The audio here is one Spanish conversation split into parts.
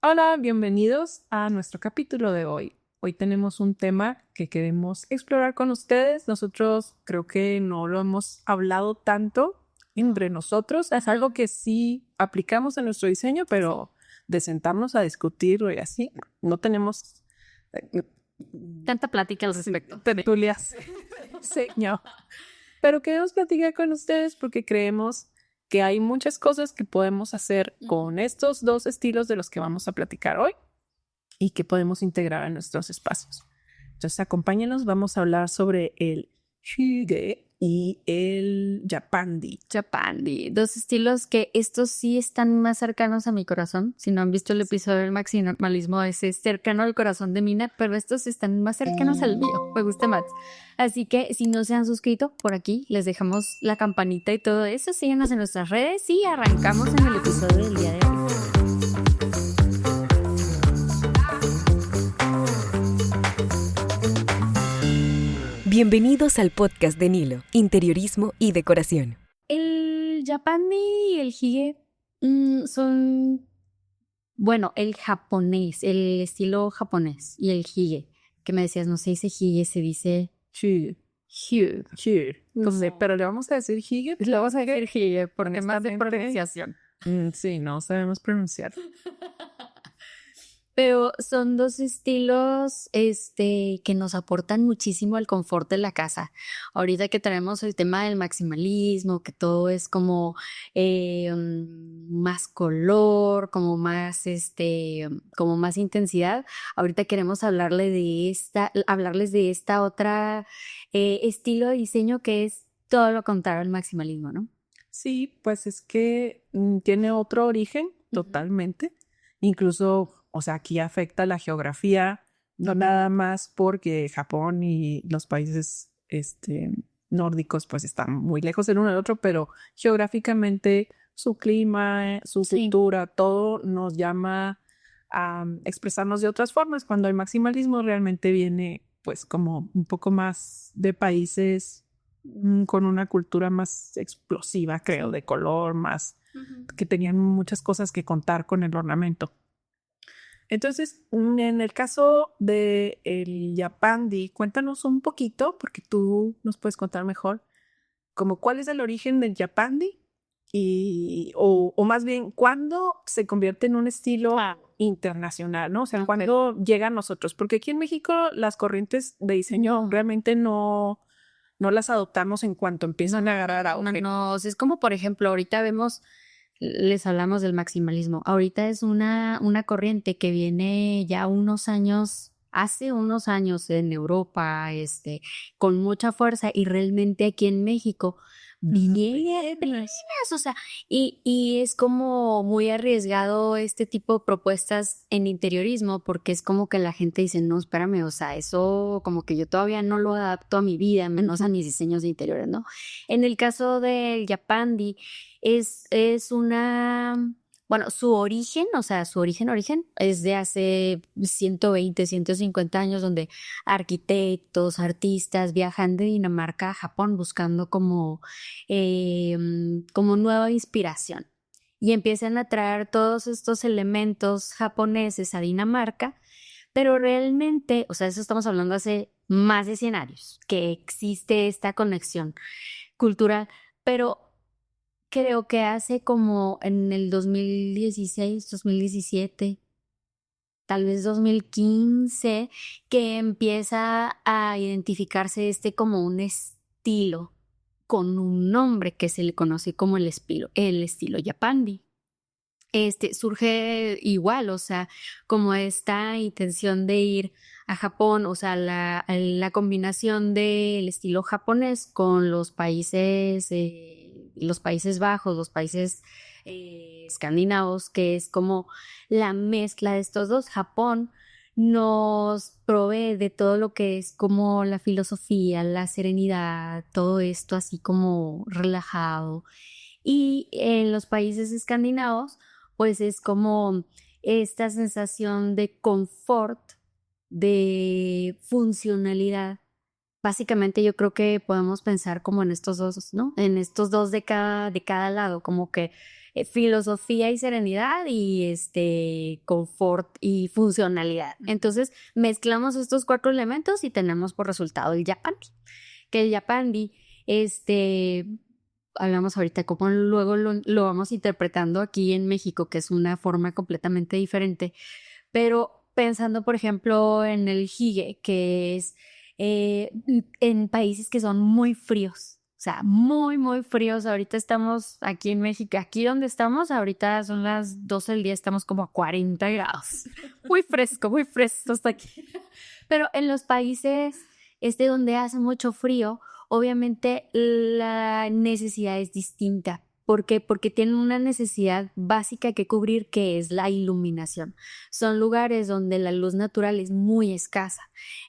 Hola, bienvenidos a nuestro capítulo de hoy. Hoy tenemos un tema que queremos explorar con ustedes. Nosotros creo que no lo hemos hablado tanto entre nosotros. Es algo que sí aplicamos en nuestro diseño, pero de sentarnos a discutirlo y así, no tenemos tanta plática al respecto. tertulias. Sí, no. Pero queremos platicar con ustedes porque creemos que hay muchas cosas que podemos hacer con estos dos estilos de los que vamos a platicar hoy y que podemos integrar en nuestros espacios. Entonces, acompáñenos, vamos a hablar sobre el hygge y el japandi. Japandi, dos estilos que estos sí están más cercanos a mi corazón. Si no han visto el episodio del maximalismo, ese es cercano al corazón de Mina, pero estos están más cercanos al mío. Me gusta más. Así que si no se han suscrito, por aquí les dejamos la campanita y todo eso. Síguenos en nuestras redes y arrancamos en el episodio del día de hoy. Bienvenidos al podcast de Nilo, Interiorismo y Decoración. El japandi y el hygge son, bueno, el japonés, el estilo japonés y el hygge, que me decías, no se dice hygge, se dice hygge. No sé, pero le vamos a decir hygge. Le vamos a decir hygge por temas de pronunciación. Sí, no sabemos pronunciar. Pero son dos estilos que nos aportan muchísimo al confort de la casa. Ahorita que tenemos el tema del maximalismo, que todo es como más color, como más intensidad. Ahorita queremos hablarles de esta otra estilo de diseño que es todo lo contrario al maximalismo, ¿no? Sí, pues es que tiene otro origen totalmente. Incluso, o sea, aquí afecta la geografía, no nada más porque Japón y los países nórdicos pues están muy lejos el uno del otro, pero geográficamente su clima, su cultura, todo nos llama a expresarnos de otras formas. Cuando el maximalismo realmente viene pues como un poco más de países con una cultura más explosiva, creo, de color, más que tenían muchas cosas que contar con el ornamento. Entonces, en el caso de el japandi, cuéntanos un poquito, porque tú nos puedes contar mejor, como cuál es el origen del japandi o más bien, ¿cuándo se convierte en un estilo internacional, ¿no? O sea, cuando llega a nosotros, porque aquí en México las corrientes de diseño realmente no las adoptamos en cuanto empiezan a agarrar auge. No, es como, por ejemplo, ahorita les hablamos del maximalismo. Ahorita es una corriente que viene ya hace unos años en Europa, con mucha fuerza, y realmente aquí en México viene apenas, o sea, y es como muy arriesgado este tipo de propuestas en interiorismo, porque es como que la gente dice, no, espérame, o sea, eso como que yo todavía no lo adapto a mi vida, menos a mis diseños de interiores, ¿no? En el caso del japandi, es su origen, o sea, su origen es de hace 120, 150 años, donde arquitectos, artistas viajan de Dinamarca a Japón buscando como nueva inspiración. Y empiezan a traer todos estos elementos japoneses a Dinamarca, pero realmente, o sea, eso estamos hablando hace más de 100 años, que existe esta conexión cultural, pero creo que hace como en el 2016, 2017, tal vez 2015, que empieza a identificarse como un estilo con un nombre que se le conoce como el estilo japandi. Surge igual, o sea, como esta intención de ir a Japón, o sea, la combinación del estilo japonés con los Países Bajos, los países escandinavos, que es como la mezcla de estos dos. Japón nos provee de todo lo que es como la filosofía, la serenidad, todo esto así como relajado. Y en los países escandinavos, pues es como esta sensación de confort, de funcionalidad. Básicamente yo creo que podemos pensar como en estos dos, ¿no? En estos dos de cada lado, como que filosofía y serenidad y confort y funcionalidad. Entonces mezclamos estos 4 elementos y tenemos por resultado el Yapandi. Que el Yapandi, hablamos ahorita cómo luego lo vamos interpretando aquí en México, que es una forma completamente diferente, pero pensando, por ejemplo, en el hige, que es en países que son muy fríos, o sea, muy, muy fríos. Ahorita estamos aquí en México, aquí donde estamos, ahorita son las 12 del día, estamos como a 40 grados. Muy fresco hasta aquí. Pero en los países donde hace mucho frío, obviamente la necesidad es distinta. ¿Por qué? Porque tienen una necesidad básica que cubrir, que es la iluminación. Son lugares donde la luz natural es muy escasa.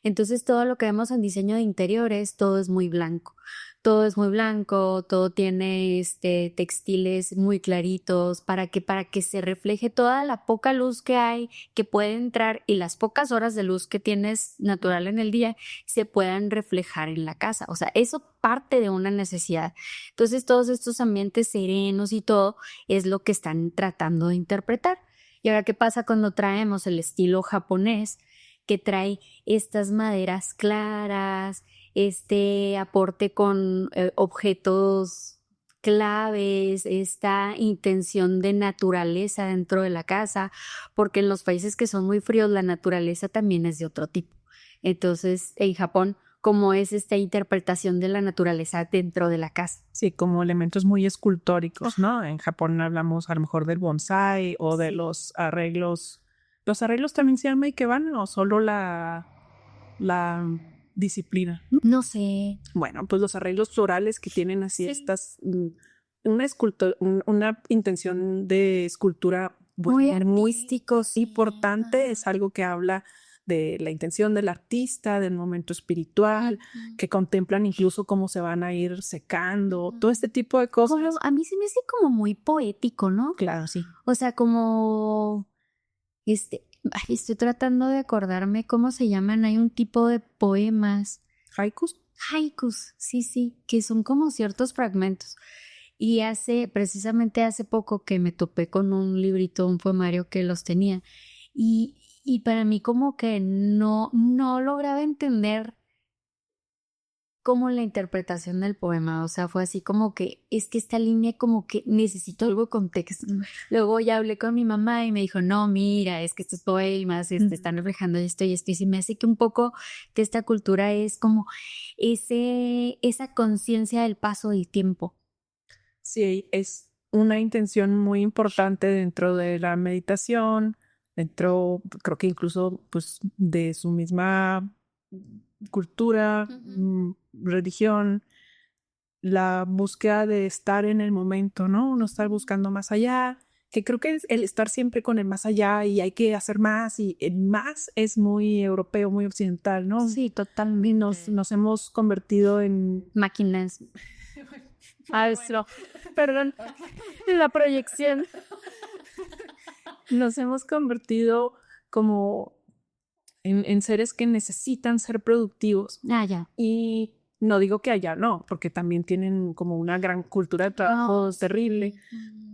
Entonces todo lo que vemos en diseño de interiores, todo es muy blanco. Todo es muy blanco, todo tiene textiles muy claritos para que se refleje toda la poca luz que hay, que puede entrar, y las pocas horas de luz que tienes natural en el día se puedan reflejar en la casa. O sea, eso parte de una necesidad. Entonces, todos estos ambientes serenos y todo es lo que están tratando de interpretar. Y ahora, ¿qué pasa cuando traemos el estilo japonés, que trae estas maderas claras, aporte con objetos claves, esta intención de naturaleza dentro de la casa? Porque en los países que son muy fríos la naturaleza también es de otro tipo. Entonces, en Japón, ¿cómo es esta interpretación de la naturaleza dentro de la casa? Sí, como elementos muy escultóricos, ¿no? En Japón hablamos a lo mejor del bonsai o de los arreglos. ¿Los arreglos también se llama ikebana o solo la disciplina? No sé. Bueno, pues los arreglos florales que tienen así estas, una intención de escultura Muy muy artístico, sí. importante. Es algo que habla de la intención del artista, del momento espiritual, que contemplan incluso cómo se van a ir secando, todo este tipo de cosas. Bueno, a mí se me hace como muy poético, ¿no? Claro, sí. O sea, como estoy tratando de acordarme cómo se llaman. Hay un tipo de poemas. ¿Haikus? Haikus, sí, que son como ciertos fragmentos. Y precisamente hace poco que me topé con un librito, un poemario que los tenía. Y para mí como que no lograba entender como la interpretación del poema. O sea, fue así como que es que esta línea como que necesito algo de contexto. Luego ya hablé con mi mamá y me dijo, no, mira, es que estos poemas están reflejando esto y esto. Y se me hace que un poco de esta cultura es como esa conciencia del paso del tiempo. Sí, es una intención muy importante dentro de la meditación, creo que incluso pues de su misma cultura, religión, la búsqueda de estar en el momento, ¿no? No estar buscando más allá, que creo que es el estar siempre con el más allá y hay que hacer más, y el más es muy europeo, muy occidental, ¿no? Sí, totalmente. Nos hemos convertido en máquinas. Eso, perdón, la proyección. Nos hemos convertido como en seres que necesitan ser productivos. Ya. Y no digo que allá no, porque también tienen como una gran cultura de trabajo terrible.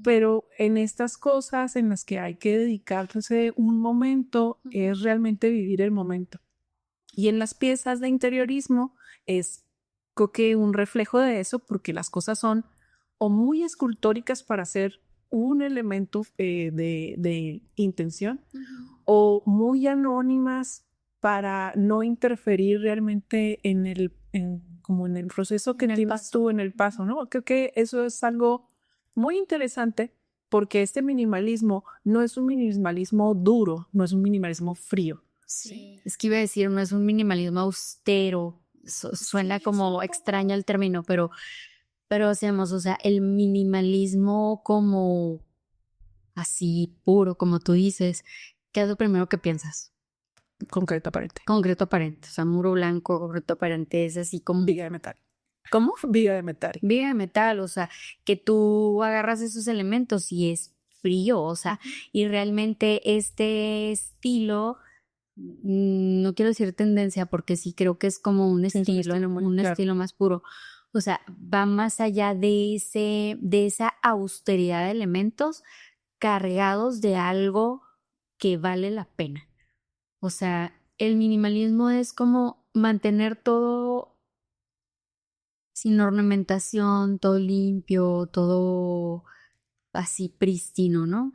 Pero en estas cosas en las que hay que dedicarse un momento, es realmente vivir el momento. Y en las piezas de interiorismo es, creo que, un reflejo de eso, porque las cosas son o muy escultóricas para ser un elemento de intención, o muy anónimas para no interferir realmente como en el proceso que tienes tú en el paso, ¿no? Creo que eso es algo muy interesante, porque este minimalismo no es un minimalismo duro, no es un minimalismo frío. Sí. Es que iba a decir, no es un minimalismo austero. Suena como extraño el término, pero hacemos, o sea, el minimalismo como así puro, como tú dices, ¿qué es lo primero que piensas? Concreto aparente. Concreto aparente, o sea, muro blanco, concreto aparente, es así como viga de metal. ¿Cómo? Viga de metal. Viga de metal, o sea, que tú agarras esos elementos y es frío, o sea, y realmente este estilo, no quiero decir tendencia porque sí creo que es como un estilo, estilo más puro. O sea, va más allá de esa austeridad de elementos cargados de algo que vale la pena. O sea, el minimalismo es como mantener todo sin ornamentación, todo limpio, todo así prístino, ¿no?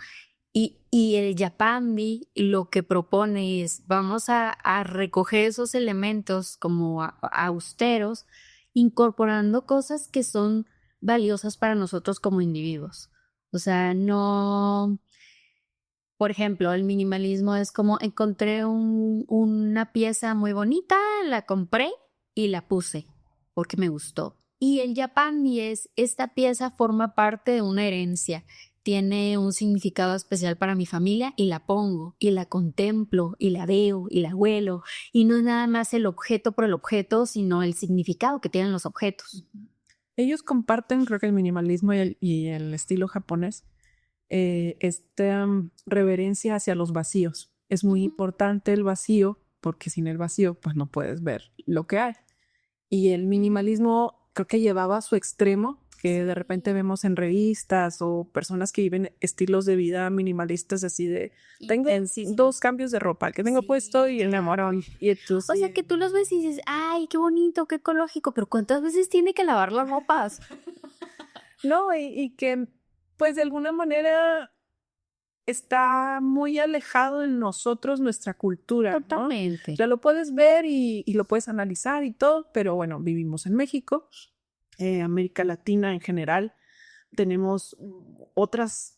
Y el Yapandi lo que propone es, vamos a recoger esos elementos como austeros, incorporando cosas que son valiosas para nosotros como individuos. O sea, no, por ejemplo, el minimalismo es como encontré una pieza muy bonita, la compré y la puse porque me gustó. Y el Yapandi es, esta pieza forma parte de una herencia, tiene un significado especial para mi familia y la pongo y la contemplo y la veo y la huelo. Y no es nada más el objeto por el objeto, sino el significado que tienen los objetos. Ellos comparten, creo que el minimalismo y el estilo japonés, esta reverencia hacia los vacíos. Es muy importante el vacío, porque sin el vacío, pues no puedes ver lo que hay. Y el minimalismo creo que llevaba a su extremo, que de repente vemos en revistas o personas que viven estilos de vida minimalistas así de, tengo 2 cambios de ropa, que tengo puesto y el amorón. Y entonces, O sea, que tú los ves y dices, ay, qué bonito, qué ecológico, pero ¿cuántas veces tiene que lavar las ropas? no, y que pues de alguna manera está muy alejado de nosotros nuestra cultura, ¿no? Totalmente. O sea, lo puedes ver y lo puedes analizar y todo, pero bueno, vivimos en México, América Latina en general, tenemos otras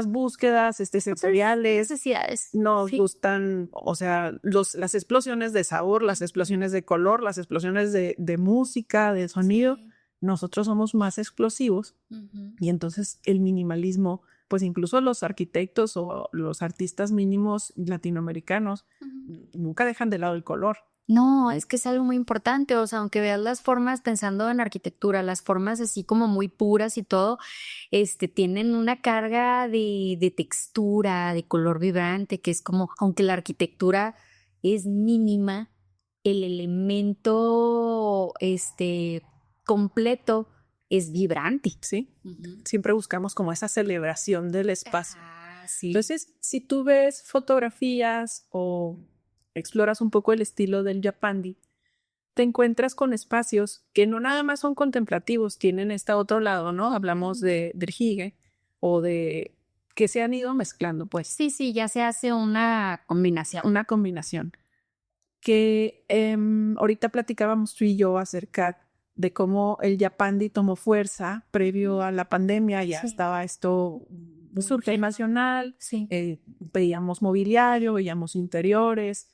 búsquedas sensoriales, Necesidades. nos Sí. gustan, o sea, las explosiones de sabor, las explosiones de color, las explosiones de música, de sonido. Sí. Nosotros somos más explosivos y entonces el minimalismo, pues incluso los arquitectos o los artistas mínimos latinoamericanos nunca dejan de lado el color. No, es que es algo muy importante, o sea, aunque veas las formas pensando en arquitectura, las formas así como muy puras y todo, tienen una carga de textura, de color vibrante, que es como, aunque la arquitectura es mínima, el elemento, completo es vibrante. ¿Sí? Siempre buscamos como esa celebración del espacio. Sí. Entonces, si tú ves fotografías o exploras un poco el estilo del Japandi, te encuentras con espacios que no nada más son contemplativos, tienen este otro lado, ¿no? Hablamos del hige o de que se han ido mezclando, pues. Sí, ya se hace una combinación. Una combinación. Que ahorita platicábamos tú y yo acerca de cómo el Yapandi tomó fuerza previo a la pandemia, ya estaba esto, surge nacional, veíamos mobiliario, veíamos interiores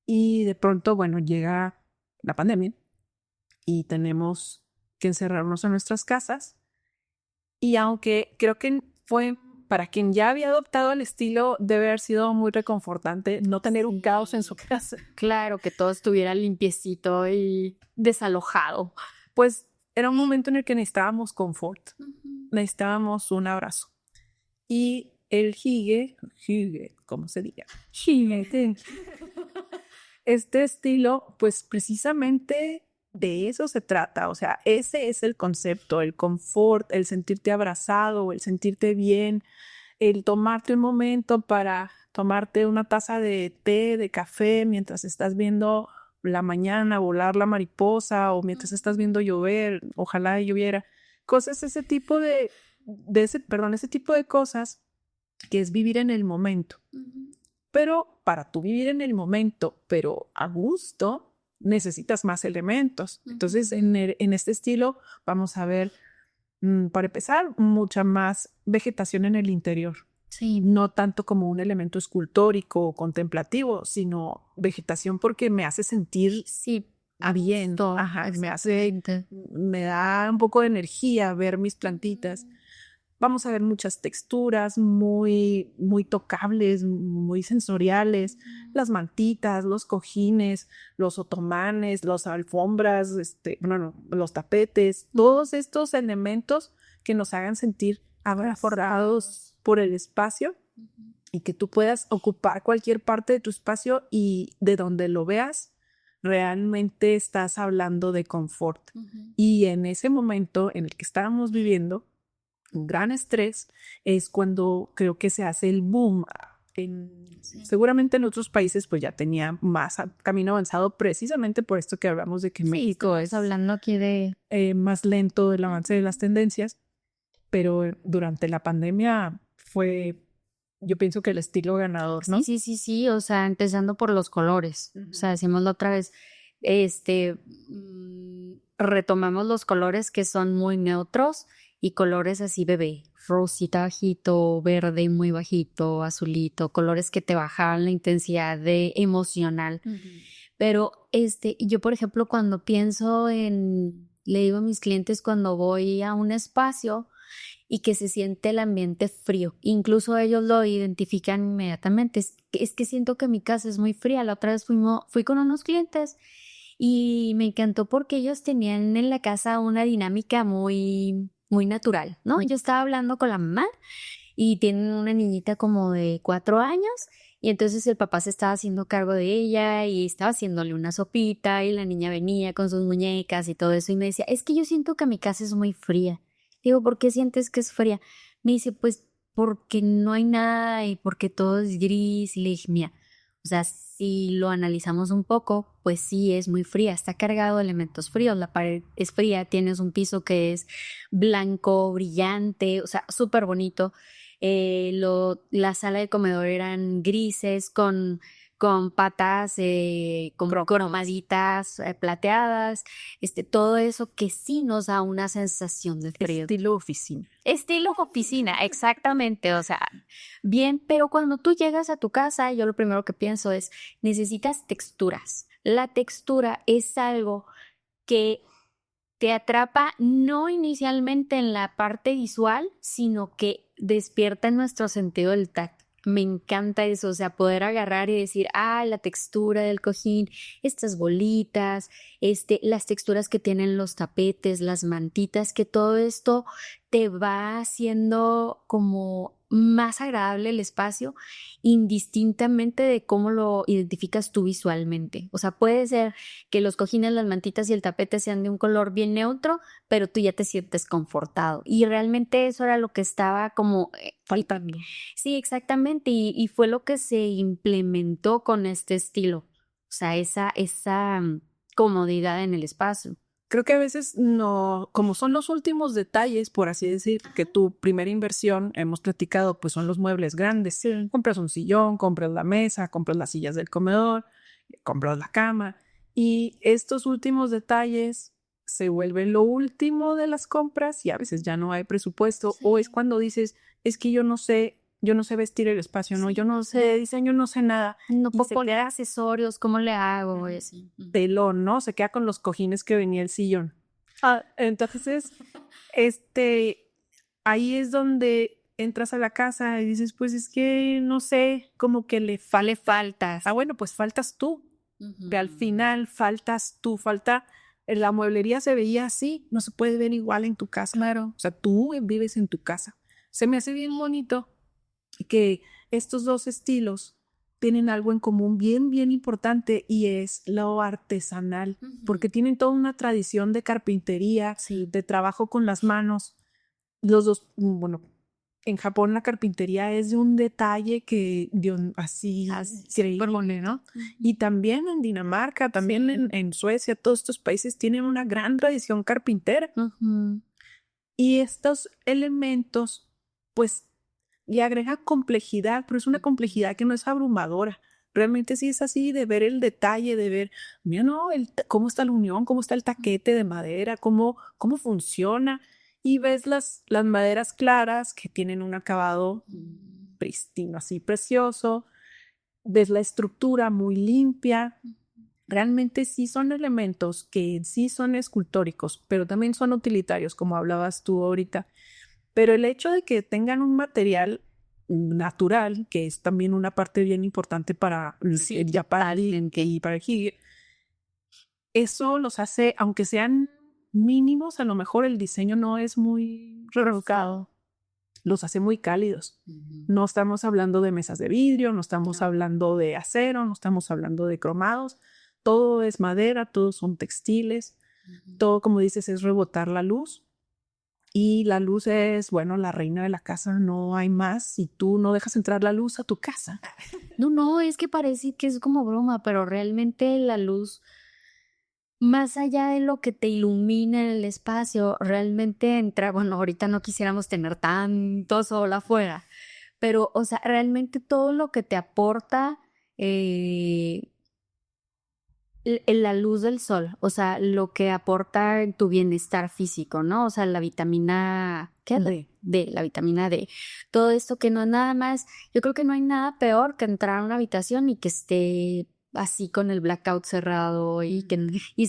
y de pronto, bueno, llega la pandemia y tenemos que encerrarnos en nuestras casas y aunque creo que fue para quien ya había adoptado el estilo, debe haber sido muy reconfortante no tener un caos en su casa. Claro, que todo estuviera limpiecito y desalojado. Pues era un momento en el que necesitábamos confort, necesitábamos un abrazo. Y el hige, ¿cómo se diga? Este estilo, pues precisamente de eso se trata, o sea, ese es el concepto, el confort, el sentirte abrazado, el sentirte bien, el tomarte un momento para tomarte una taza de té, de café, mientras estás viendo la mañana volar la mariposa o mientras estás viendo llover, ojalá lloviera, cosas, ese tipo ese tipo de cosas que es vivir en el momento. Pero para tú vivir en el momento, pero a gusto, necesitas más elementos. Entonces, en este estilo vamos a ver, para empezar, mucha más vegetación en el interior. Sí. No tanto como un elemento escultórico o contemplativo, sino vegetación porque me hace sentir bien. Ajá, me da un poco de energía ver mis plantitas. Vamos a ver muchas texturas muy, muy tocables, muy sensoriales, las mantitas, los cojines, los otomanes, las alfombras, los tapetes, todos estos elementos que nos hagan sentir abrazados por el espacio y que tú puedas ocupar cualquier parte de tu espacio y de donde lo veas, realmente estás hablando de confort. Y en ese momento en el que estábamos viviendo, un gran estrés, es cuando creo que se hace el boom. Seguramente en otros países pues ya tenía más camino avanzado precisamente por esto que hablamos de que México es hablando aquí de más lento del avance de las tendencias, pero durante la pandemia fue, yo pienso que el estilo ganador, ¿no? Sí, o sea, empezando por los colores. O sea, decimoslo otra vez, retomamos los colores que son muy neutros y colores así bebé, rosita bajito, verde muy bajito, azulito, colores que te bajaban la intensidad de emocional. Pero yo, por ejemplo, cuando pienso le digo a mis clientes cuando voy a un espacio y que se siente el ambiente frío, incluso ellos lo identifican inmediatamente, es que siento que mi casa es muy fría. La otra vez fui con unos clientes y me encantó porque ellos tenían en la casa una dinámica muy, muy natural, ¿no? Yo estaba hablando con la mamá y tienen una niñita como de 4 años y entonces el papá se estaba haciendo cargo de ella y estaba haciéndole una sopita y la niña venía con sus muñecas y todo eso y me decía, es que yo siento que mi casa es muy fría. Digo, ¿por qué sientes que es fría? Me dice, pues porque no hay nada y porque todo es gris. Y le dije, mira, o sea, si lo analizamos un poco, pues sí, es muy fría, está cargado de elementos fríos, la pared es fría, tienes un piso que es blanco, brillante, o sea, súper bonito. La sala de comedor eran grises con patas con cromaditas plateadas, todo eso que sí nos da una sensación de frío. Estilo oficina. Estilo oficina, exactamente, o sea, bien, pero cuando tú llegas a tu casa, yo lo primero que pienso es, necesitas texturas. La textura es algo que te atrapa no inicialmente en la parte visual, sino que despierta en nuestro sentido del tacto. Me encanta eso, o sea, poder agarrar y decir, la textura del cojín, estas bolitas, las texturas que tienen los tapetes, las mantitas, que todo esto te va haciendo como más agradable el espacio, indistintamente de cómo lo identificas tú visualmente. O sea, puede ser que los cojines, las mantitas y el tapete sean de un color bien neutro, pero tú ya te sientes confortado. Y realmente eso era lo que estaba como faltando. Sí, exactamente. Y fue lo que se implementó con este estilo. O sea, esa comodidad en el espacio. Creo que a veces no, como son los últimos detalles, por así decir, que tu primera inversión, hemos platicado, pues son los muebles grandes. Sí. Compras un sillón, compras la mesa, compras las sillas del comedor, compras la cama. Y estos últimos detalles se vuelven lo último de las compras y a veces ya no hay presupuesto. Sí. O es cuando dices, es que yo no sé vestir el espacio, ¿no? Yo no sé de diseño, no sé nada. No puedo poner accesorios, ¿cómo le hago? Telón, ¿no? Se queda con los cojines que venía el sillón. Entonces, ahí es donde entras a la casa y dices, pues es que no sé, como que le faltas. Bueno, pues faltas tú. Que al final faltas tú, la mueblería se veía así, no se puede ver igual en tu casa. Claro. O sea, tú vives en tu casa. Se me hace bien bonito que estos dos estilos tienen algo en común bien, bien importante y es lo artesanal, porque tienen toda una tradición de carpintería, de trabajo con las manos. Los dos, bueno, en Japón la carpintería es de un detalle que así increíble, ¿no? Y también en Dinamarca, también en Suecia, todos estos países tienen una gran tradición carpintera. Y estos elementos, pues, le agrega complejidad, pero es una complejidad que no es abrumadora. Realmente sí es así de ver el detalle, de ver, mira, no, cómo está la unión, cómo está el taquete de madera, cómo funciona. Y ves las maderas claras que tienen un acabado pristino, así precioso. Ves la estructura muy limpia. Realmente sí son elementos que sí son escultóricos, pero también son utilitarios, como hablabas tú ahorita. Pero el hecho de que tengan un material natural, que es también una parte bien importante para el Yapari y para el Hige, eso los hace, aunque sean mínimos, a lo mejor el diseño no es muy rebuscado, los hace muy cálidos. No estamos hablando de mesas de vidrio, no estamos hablando de acero, no estamos hablando de cromados, todo es madera, todos son textiles, todo, como dices, es rebotar la luz. Y la luz es, bueno, la reina de la casa, no hay más. Si tú no dejas entrar la luz a tu casa. No, es que parece que es como broma, pero realmente la luz, más allá de lo que te ilumina en el espacio, realmente entra, bueno, ahorita no quisiéramos tener tanto sol afuera, pero, o sea, realmente todo lo que te aporta la luz del sol, o sea, lo que aporta en tu bienestar físico, ¿no? O sea, la vitamina, ¿qué? La vitamina D. Todo esto que no es nada más, yo creo que no hay nada peor que entrar a una habitación y que esté así con el blackout cerrado y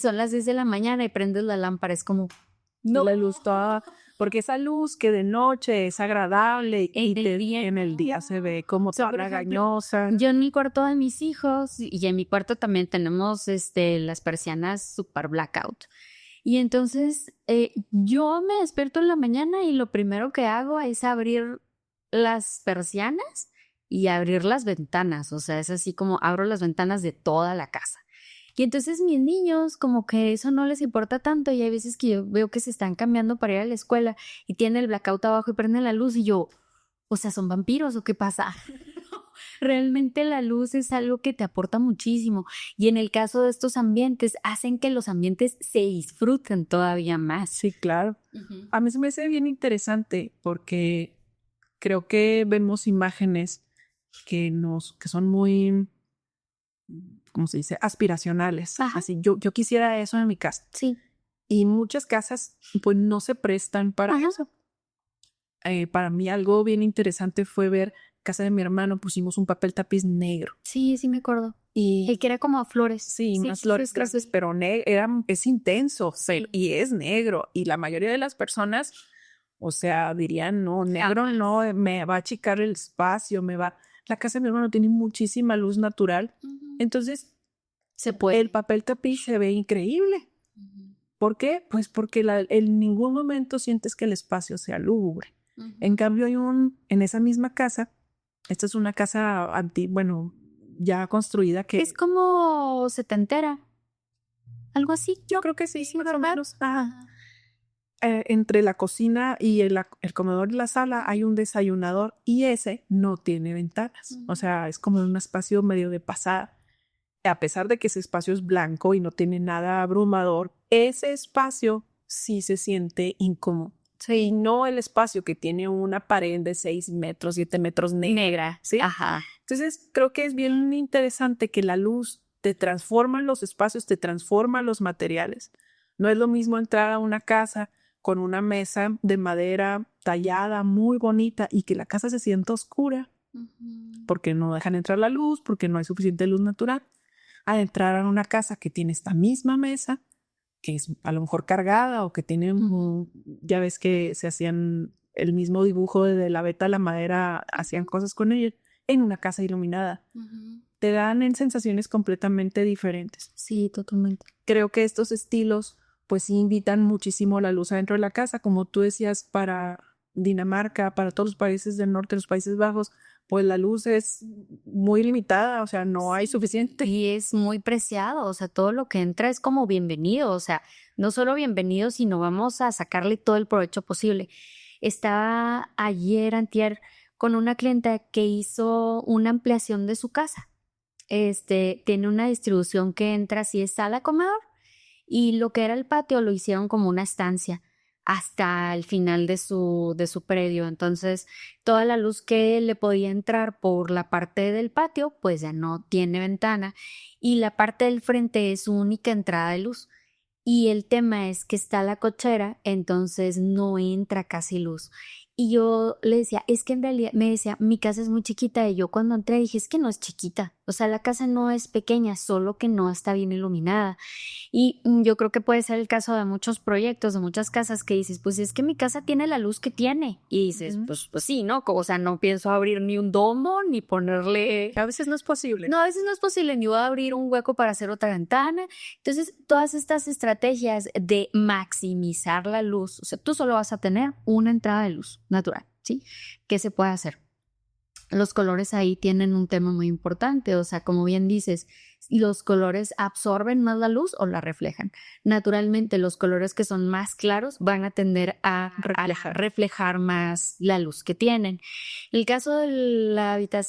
son las 10 de la mañana y prendes la lámpara, es como, no. La luz toda, porque esa luz que de noche es agradable en el día se ve como toda lagañosa. Yo en mi cuarto de mis hijos y en mi cuarto también tenemos las persianas super blackout. Y entonces yo me despierto en la mañana y lo primero que hago es abrir las persianas y abrir las ventanas. O sea, es así como abro las ventanas de toda la casa. Y entonces mis niños como que eso no les importa tanto y hay veces que yo veo que se están cambiando para ir a la escuela y tienen el blackout abajo y prenden la luz y yo, o sea, ¿son vampiros o qué pasa? Realmente la luz es algo que te aporta muchísimo y en el caso de estos ambientes hacen que los ambientes se disfruten todavía más. Sí, claro. A mí se me hace bien interesante porque creo que vemos imágenes que son muy, ¿cómo se dice? Aspiracionales. Ajá. Así, yo quisiera eso en mi casa. Sí. Y muchas casas pues no se prestan para eso. Para mí algo bien interesante fue ver casa de mi hermano, pusimos un papel tapiz negro. Sí, sí me acuerdo. Y el que era como flores. Sí, unas flores grises, pero es intenso, y es negro. Y la mayoría de las personas, o sea, dirían, no, negro no, me va a achicar el espacio, La casa de mi hermano tiene muchísima luz natural. Entonces, se puede. El papel tapiz se ve increíble. ¿Por qué? Pues porque en ningún momento sientes que el espacio sea lúgubre. En cambio, en esa misma casa, esta es una casa ya construida que... Es como setentera. Algo así. Yo creo que sí, más o menos. Entre la cocina y el comedor y la sala hay un desayunador y ese no tiene ventanas. O sea, es como un espacio medio de pasada. A pesar de que ese espacio es blanco y no tiene nada abrumador, ese espacio sí se siente incómodo. Sí, no el espacio que tiene una pared de 6 metros, 7 metros negra. ¿Sí? Ajá. Entonces, creo que es bien interesante que la luz te transforma los espacios, te transforma los materiales. No es lo mismo entrar a una casa con una mesa de madera tallada, muy bonita, y que la casa se sienta oscura, porque no dejan entrar la luz, porque no hay suficiente luz natural, a entrar a una casa que tiene esta misma mesa, que es a lo mejor cargada o que tiene, ya ves que se hacían el mismo dibujo de la veta a la madera, hacían cosas con ella, en una casa iluminada. Te dan sensaciones completamente diferentes. Sí, totalmente. Creo que estos estilos pues sí invitan muchísimo la luz adentro de la casa, como tú decías, para Dinamarca, para todos los países del norte, los Países Bajos, pues la luz es muy limitada, o sea, no hay suficiente. Y es muy preciado, o sea, todo lo que entra es como bienvenido, o sea, no solo bienvenido, sino vamos a sacarle todo el provecho posible. Estaba antier, con una clienta que hizo una ampliación de su casa. Tiene una distribución que entra así es sala, comedor, y lo que era el patio lo hicieron como una estancia hasta el final de su predio. Entonces, toda la luz que le podía entrar por la parte del patio, pues ya no tiene ventana. Y la parte del frente es su única entrada de luz. Y el tema es que está la cochera, entonces no entra casi luz. Y yo le decía, es que en realidad, me decía, mi casa es muy chiquita. Y yo cuando entré dije, es que no es chiquita. O sea, la casa no es pequeña, solo que no está bien iluminada. Y yo creo que puede ser el caso de muchos proyectos, de muchas casas que dices, pues es que mi casa tiene la luz que tiene. Y dices, pues sí, ¿no? O sea, no pienso abrir ni un domo, ni ponerle... A veces no es posible. No, a veces no es posible, ni voy a abrir un hueco para hacer otra ventana. Entonces, todas estas estrategias de maximizar la luz, o sea, tú solo vas a tener una entrada de luz natural, ¿sí? ¿Qué se puede hacer? Los colores ahí tienen un tema muy importante, o sea, como bien dices, los colores absorben más la luz o la reflejan. Naturalmente, los colores que son más claros van a tender a reflejar más la luz que tienen. El caso de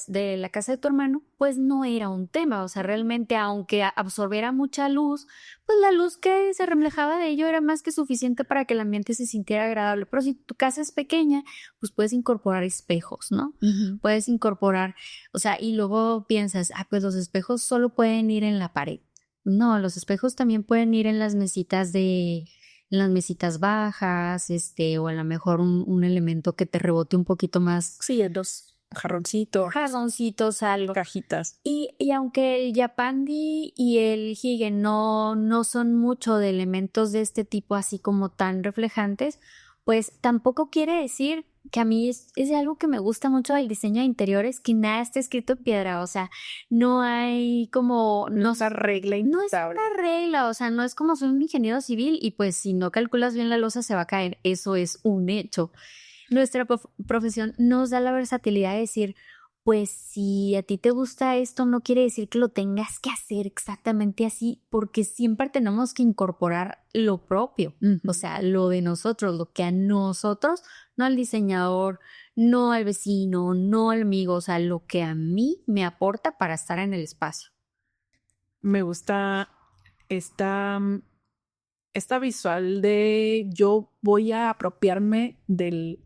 de la casa de tu hermano, pues no era un tema. O sea, realmente, aunque absorbiera mucha luz, pues la luz que se reflejaba de ello era más que suficiente para que el ambiente se sintiera agradable. Pero si tu casa es pequeña, pues puedes incorporar espejos, ¿no? Puedes incorporar, o sea, y luego piensas, pues los espejos solo pueden ir en la pared. No, los espejos también pueden ir en las mesitas bajas, o a lo mejor un elemento que te rebote un poquito más. Sí, en los jarroncitos, algo. cajitas. Y aunque el Yapandi y el Hige no son mucho de elementos de este tipo así como tan reflejantes, pues tampoco quiere decir que a mí es algo que me gusta mucho del diseño de interiores, que nada está escrito en piedra. O sea, no hay como... No es una regla No es una regla, o sea, no es como soy un ingeniero civil y pues si no calculas bien la losa se va a caer. Eso es un hecho. Nuestra profesión nos da la versatilidad de decir, pues si a ti te gusta esto, no quiere decir que lo tengas que hacer exactamente así, porque siempre tenemos que incorporar lo propio, o sea, lo de nosotros, lo que a nosotros, no al diseñador, no al vecino, no al amigo, o sea, lo que a mí me aporta para estar en el espacio. Me gusta esta visual de yo voy a apropiarme del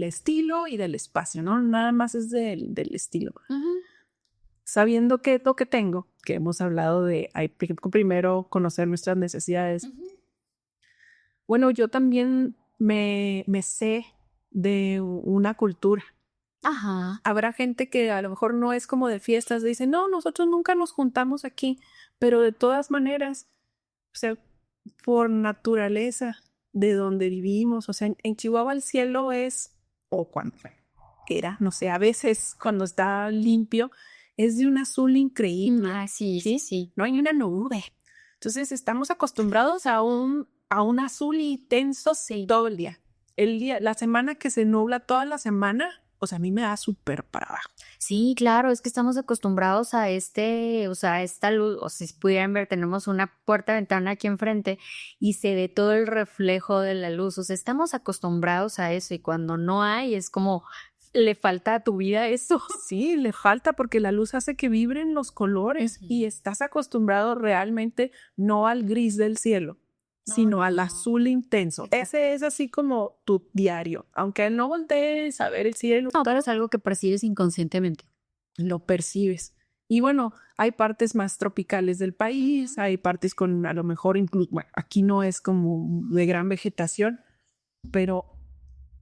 estilo y del espacio, ¿no? Nada más es del estilo. Sabiendo que es lo que tengo, que hemos hablado de, hay primero conocer nuestras necesidades. Bueno, yo también me sé de una cultura. Ajá. Habrá gente que a lo mejor no es como de fiestas, dice, no, nosotros nunca nos juntamos aquí, pero de todas maneras, o sea, por naturaleza de donde vivimos, o sea, en Chihuahua el cielo es, o cuando era, no sé, a veces cuando está limpio, es de un azul increíble. Sí. No hay una nube. Entonces estamos acostumbrados a un azul intenso todo el día. La semana que se nubla toda la semana, o sea, a mí me da súper para abajo. Sí, claro, es que estamos acostumbrados a o sea, esta luz, o si pudieran ver, tenemos una puerta-ventana aquí enfrente y se ve todo el reflejo de la luz, o sea, estamos acostumbrados a eso y cuando no hay es como, ¿le falta a tu vida eso? Sí, le falta porque la luz hace que vibren los colores y estás acostumbrado realmente no al gris del cielo, sino al azul intenso. Ese es así como tu diario. Aunque no voltees a ver el cielo. No, pero es algo que percibes inconscientemente. Lo percibes. Y bueno, hay partes más tropicales del país, hay partes con a lo mejor incluso, bueno, aquí no es como de gran vegetación, pero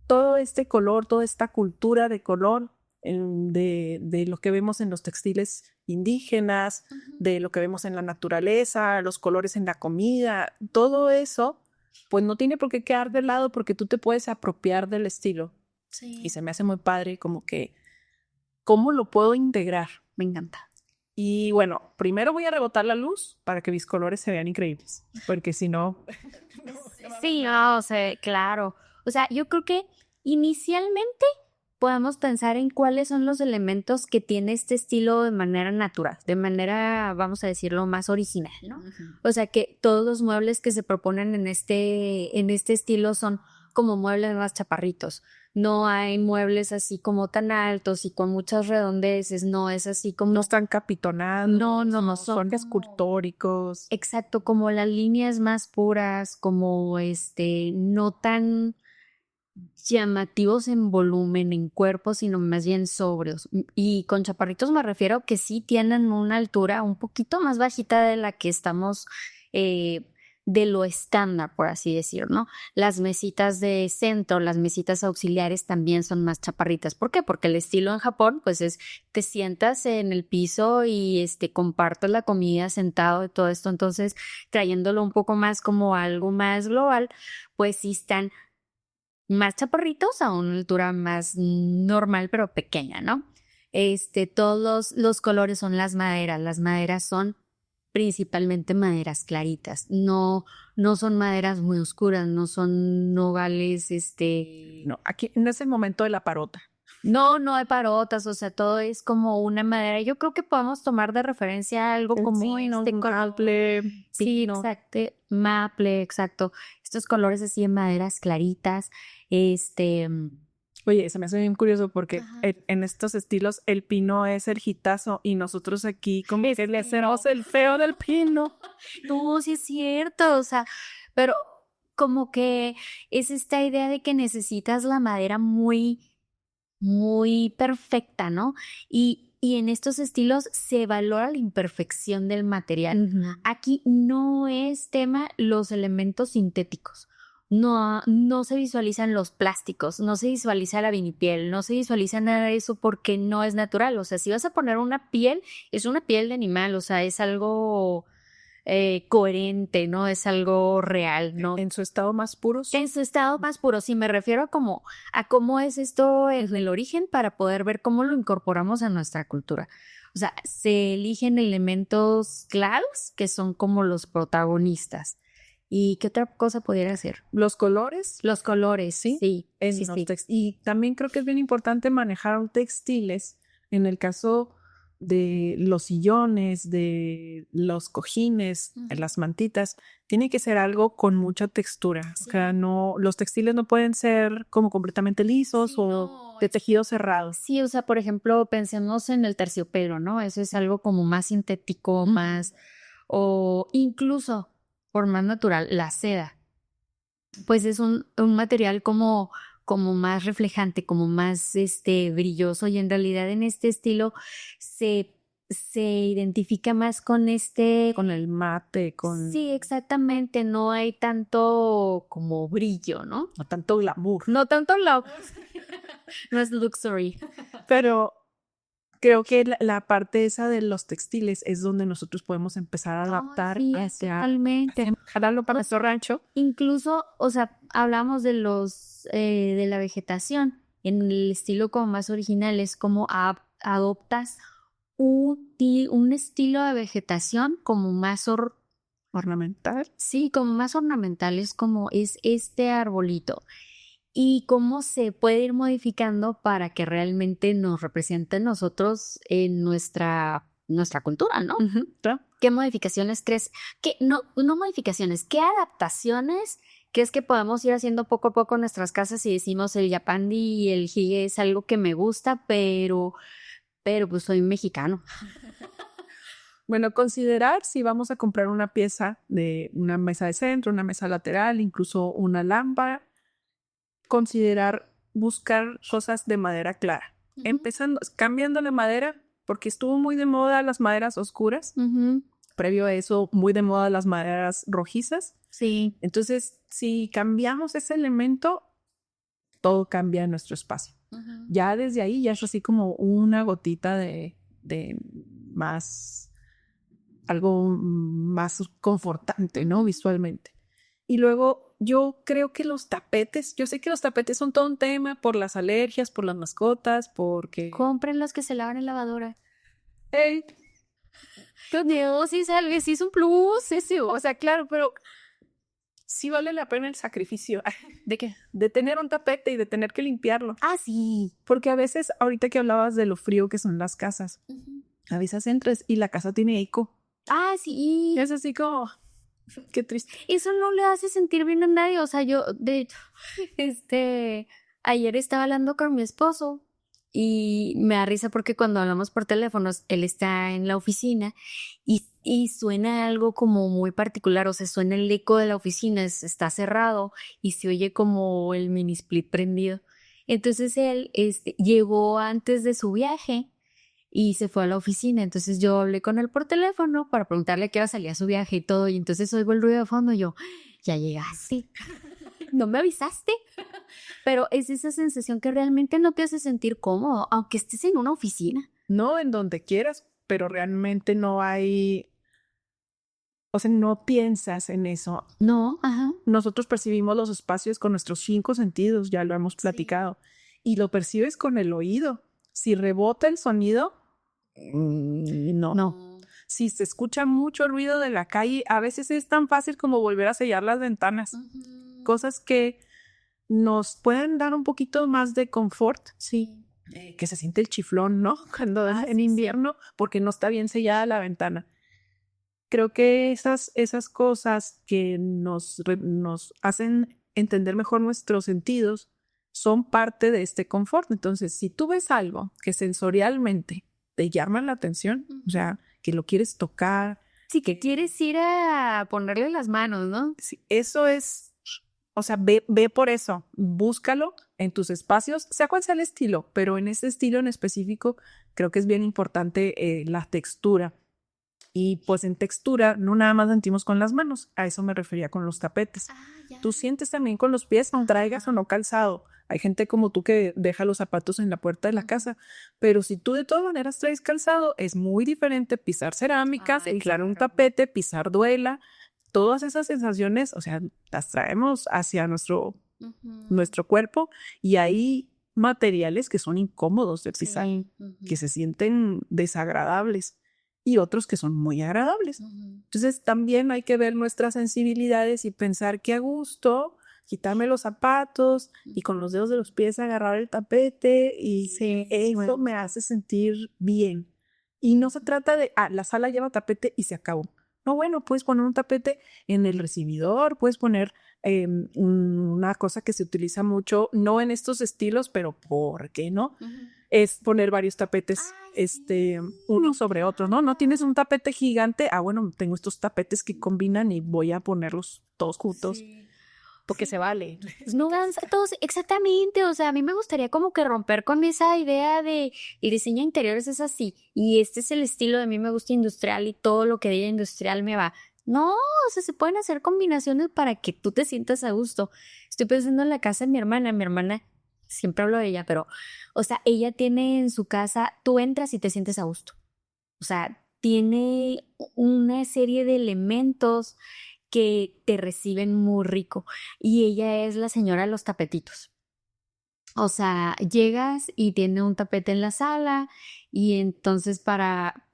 todo este color, toda esta cultura de color de lo que vemos en los textiles indígenas, de lo que vemos en la naturaleza, los colores en la comida, todo eso, pues no tiene por qué quedar de lado porque tú te puedes apropiar del estilo. Sí. Y se me hace muy padre como que, ¿cómo lo puedo integrar? Me encanta. Y bueno, primero voy a rebotar la luz para que mis colores se vean increíbles, porque si no... Sí, no, o sea, claro. O sea, yo creo que inicialmente podemos pensar en cuáles son los elementos que tiene este estilo de manera natural, de manera, vamos a decirlo, más original, ¿no? O sea, que todos los muebles que se proponen en este estilo son como muebles más chaparritos. No hay muebles así como tan altos y con muchas redondeces, no es así como... No están capitonados. No, son escultóricos. Exacto, como las líneas más puras, como no tan llamativos en volumen, en cuerpo, sino más bien sobrios. Y con chaparritos me refiero que sí tienen una altura un poquito más bajita de la que estamos, de lo estándar, por así decirlo, ¿no? Las mesitas de centro, las mesitas auxiliares también son más chaparritas. ¿Por qué? Porque el estilo en Japón, pues te sientas en el piso y compartes la comida sentado y todo esto. Entonces, trayéndolo un poco más como algo más global, pues sí están más chaparritos a una altura más normal, pero pequeña, ¿no? Todos los colores son las maderas son principalmente maderas claritas, no son maderas muy oscuras, no son nogales, No, aquí no es el momento de la parota. No hay parotas, o sea, todo es como una madera. Yo creo que podemos tomar de referencia algo como maple, sí, pino. exacto, maple, exacto. Estos colores así en maderas claritas, este, Oye, se me hace bien curioso porque Ajá. en estos estilos el pino es el hitazo y nosotros aquí como que le hacemos el feo del pino. no, sí es cierto, o sea, pero como que es esta idea de que necesitas la madera muy perfecta, ¿no? Y en estos estilos se valora la imperfección del material. Aquí no es tema los elementos sintéticos. No se visualizan los plásticos, no se visualiza la vinipiel, no se visualiza nada de eso porque no es natural. O sea, si vas a poner una piel, es una piel de animal, o sea, es algo coherente, ¿no? Es algo real, ¿no? En su estado más puro. En su estado más puro, sí me refiero a cómo es esto en el origen para poder ver cómo lo incorporamos a nuestra cultura. O sea, se eligen elementos claros que son como los protagonistas. ¿Y qué otra cosa pudiera ser? Los colores. Los colores, Sí, sí. en Sí, los sí. y también creo que es bien importante manejar textiles en el caso de los sillones, de los cojines, las mantitas, tiene que ser algo con mucha textura. Sí. O sea, no, los textiles no pueden ser como completamente lisos Sí, o no, de tejido cerrado. Sí, o sea, por ejemplo, pensemos en el terciopelo, ¿no? Eso es algo como más sintético, más, o incluso por más natural, la seda. Pues es un material como más reflejante, como más brilloso, y en realidad en este estilo se identifica más con Con el mate, con Sí, exactamente, no hay tanto como brillo, ¿no? no tanto glamour. No tanto no es luxury. Pero creo que la parte esa de los textiles es donde nosotros podemos empezar a adaptar Sí, hacia totalmente. jalarlo para nuestro rancho. Incluso, o sea, hablamos de de la vegetación. En el estilo como más original es como adoptas un estilo de vegetación como más Ornamental. sí, como más ornamental, es como es este arbolito. Y cómo se puede ir modificando para que realmente nos represente a nosotros en nuestra cultura, ¿no? ¿Está? ¿Qué modificaciones crees? No modificaciones, ¿qué adaptaciones crees que podemos ir haciendo poco a poco en nuestras casas y decimos el yapandi y el hige es algo que me gusta, pero pues soy mexicano? Bueno, considerar si vamos a comprar una pieza de una mesa de centro, una mesa lateral, incluso una lámpara, considerar buscar cosas de madera clara. Empezando, cambiando la madera, porque estuvo muy de moda las maderas oscuras. Previo a eso, muy de moda las maderas rojizas. Sí. Entonces, si cambiamos ese elemento, todo cambia en nuestro espacio. Ya desde ahí ya es así como una gotita de más, algo más confortante, ¿no? Visualmente. Y luego yo creo que los tapetes, yo sé que los tapetes son todo un tema por las alergias, por las mascotas, porque... Compren los que se lavan en lavadora. Hey, Dios, sí, salve, sí es un plus ese. o sea, claro, pero sí vale la pena el sacrificio ¿De qué? de tener un tapete y de tener que limpiarlo. Ah, sí. Porque a veces, ahorita que hablabas de lo frío que son las casas, a veces entras y la casa tiene eco. Ah, sí. Es así como, qué triste. Eso no le hace sentir bien a nadie. O sea, yo, de hecho, ayer estaba hablando con mi esposo y me da risa porque cuando hablamos por teléfonos, él está en la oficina y suena algo como muy particular. O sea, suena el eco de la oficina, está cerrado y se oye como el mini split prendido. Entonces él llegó antes de su viaje y se fue a la oficina. Entonces yo hablé con él por teléfono para preguntarle a qué hora salía su viaje y todo. Y entonces oigo el ruido de fondo y yo, ya llegaste. No me avisaste. Pero es esa sensación que realmente no te hace sentir cómodo, aunque estés en una oficina. No en donde quieras, pero realmente no hay, o sea, no piensas en eso. No, ajá. Nosotros percibimos los espacios con nuestros 5 sentidos, ya lo hemos platicado, y lo percibes con el oído. Si rebota el sonido, no. No. Si se escucha mucho ruido de la calle, a veces es tan fácil como volver a sellar las ventanas. Cosas que nos pueden dar un poquito más de confort, sí, que se siente el chiflón, ¿no? Cuando en invierno, porque no está bien sellada la ventana. Creo que esas cosas que nos hacen entender mejor nuestros sentidos son parte de este confort. Entonces, si tú ves algo que sensorialmente te llama la atención, o sea, que lo quieres tocar. Sí, que quieres ir a ponerle las manos, ¿no? Sí, eso es, o sea, ve por eso, búscalo en tus espacios, sea cual sea el estilo, pero en ese estilo en específico creo que es bien importante la textura. Y pues en textura no nada más sentimos con las manos, a eso me refería con los tapetes. Tú sientes también con los pies, traigas o no calzado. Hay gente como tú que deja los zapatos en la puerta de la casa, pero si tú de todas maneras traes calzado, es muy diferente pisar cerámicas, aislar un tapete, pisar duela. Todas esas sensaciones, o sea, las traemos hacia nuestro cuerpo, y hay materiales que son incómodos de pisar, que se sienten desagradables, y otros que son muy agradables. Entonces también hay que ver nuestras sensibilidades y pensar que a gusto quitarme los zapatos y con los dedos de los pies agarrar el tapete, y eso me hace sentir bien. Y no se trata de, la sala lleva tapete y se acabó. No, bueno, puedes poner un tapete en el recibidor, puedes poner una cosa que se utiliza mucho, no en estos estilos, pero ¿por qué no? Es poner varios tapetes, uno sobre otro, ¿no? No tienes un tapete gigante, bueno, tengo estos tapetes que combinan y voy a ponerlos todos juntos. Porque se vale. No dan todos, exactamente, o sea, a mí me gustaría como que romper con esa idea de el diseño de interiores es así, y este es el estilo, de mí me gusta industrial y todo lo que diga industrial me va. No, o sea, se pueden hacer combinaciones para que tú te sientas a gusto. Estoy pensando en la casa de mi hermana, siempre hablo de ella, pero, o sea, ella tiene en su casa, tú entras y te sientes a gusto. O sea, tiene una serie de elementos que te reciben muy rico, y ella es la señora de los tapetitos. O sea, llegas y tiene un tapete en la sala, y entonces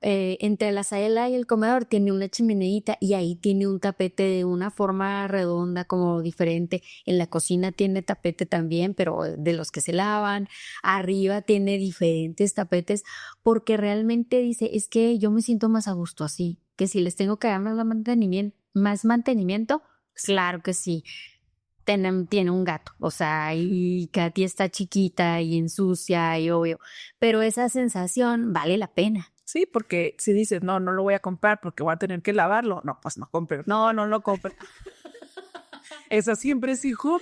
entre la sala y el comedor tiene una chimeneita, y ahí tiene un tapete de una forma redonda como diferente. En la cocina tiene tapete también, pero de los que se lavan. Arriba tiene diferentes tapetes, porque realmente dice, es que yo me siento más a gusto así, que si les tengo que dar más mantenimiento, claro que sí. Tiene un gato, o sea, y Katy está chiquita y ensucia y obvio, pero esa sensación vale la pena. Sí, porque si dices, no lo voy a comprar porque voy a tener que lavarlo, no, pues no compres, no lo compres. Esa siempre es hijo.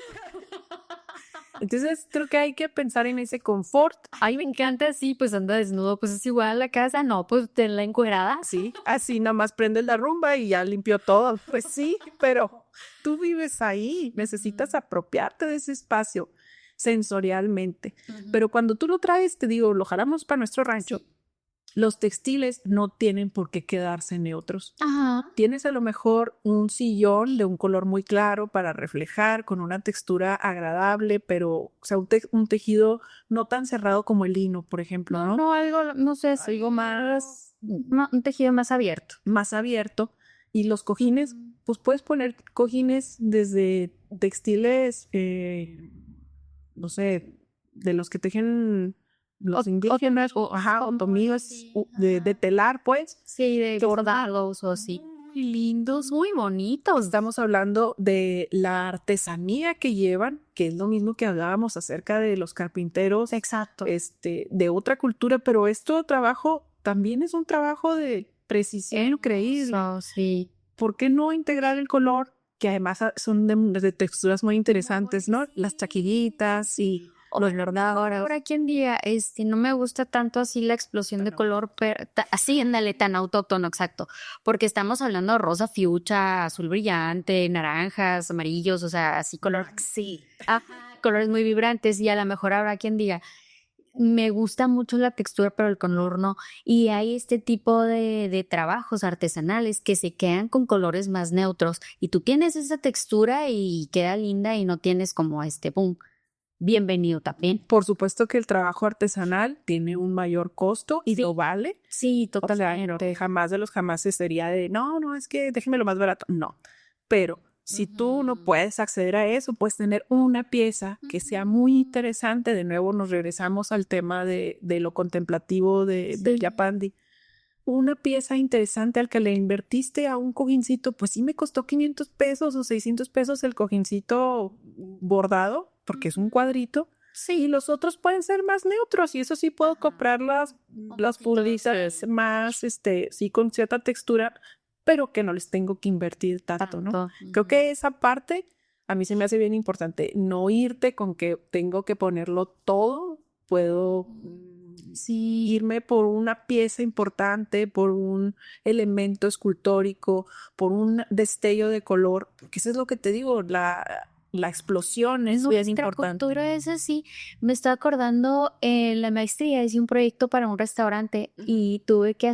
Entonces creo que hay que pensar en ese confort. Ay, me encanta, sí, pues anda desnudo, pues es igual a la casa, no, pues tenla encuerada. Sí, así nada más prendes la rumba y ya limpió todo. Pues sí, pero tú vives ahí, necesitas apropiarte de ese espacio sensorialmente. Pero cuando tú lo traes, te digo, lo jalamos para nuestro rancho. Sí. Los textiles no tienen por qué quedarse neutros. Ajá. Tienes a lo mejor un sillón de un color muy claro para reflejar, con una textura agradable, pero, o sea, un tejido no tan cerrado como el lino, por ejemplo, ¿no? No, algo, no sé, algo más, un tejido más abierto. Más abierto. Y los cojines, pues puedes poner cojines desde textiles, no sé, de los que tejen los indígenas, otomíes, de telar, pues. Sí, de bordados o así. Muy lindos, muy bonitos. Estamos hablando de la artesanía que llevan, que es lo mismo que hablábamos acerca de los carpinteros. Exacto. De otra cultura, pero trabajo también es un trabajo de precisión increíble. Sí. ¿Por qué no integrar el color? Que además son de texturas muy interesantes, ¿no? Las chaquillitas y los bordados. Ahora aquí en día, no me gusta tanto así la explosión de color, pero así, ándale, tan autóctono, exacto. Porque estamos hablando de rosa, fiucha, azul brillante, naranjas, amarillos, o sea, así color. Sí. Colores muy vibrantes, y a lo mejor habrá quien diga, me gusta mucho la textura, pero el color no. Y hay este tipo de trabajos artesanales que se quedan con colores más neutros, y tú tienes esa textura y queda linda y no tienes como boom. Bienvenido también. Por supuesto que el trabajo artesanal tiene un mayor costo y lo vale. Sí, totalmente. O sea, jamás de los jamases sería de, no, es que déjeme lo más barato. No, pero Si tú no puedes acceder a eso, puedes tener una pieza que sea muy interesante. De nuevo nos regresamos al tema de lo contemplativo del Yapandi. Una pieza interesante al que le invertiste a un cojincito, pues sí me costó 500 pesos o 600 pesos el cojincito bordado, porque es un cuadrito. Sí, los otros pueden ser más neutros y eso sí puedo comprar las pulizas más, sí, con cierta textura, pero que no les tengo que invertir tanto, ¿no? Creo que esa parte a mí se me hace bien importante. No irte con que tengo que ponerlo todo. Puedo irme por una pieza importante, por un elemento escultórico, por un destello de color, porque eso es lo que te digo, la explosión es muy importante. Cultura es así. Me estoy acordando, en la maestría hice un proyecto para un restaurante y tuve que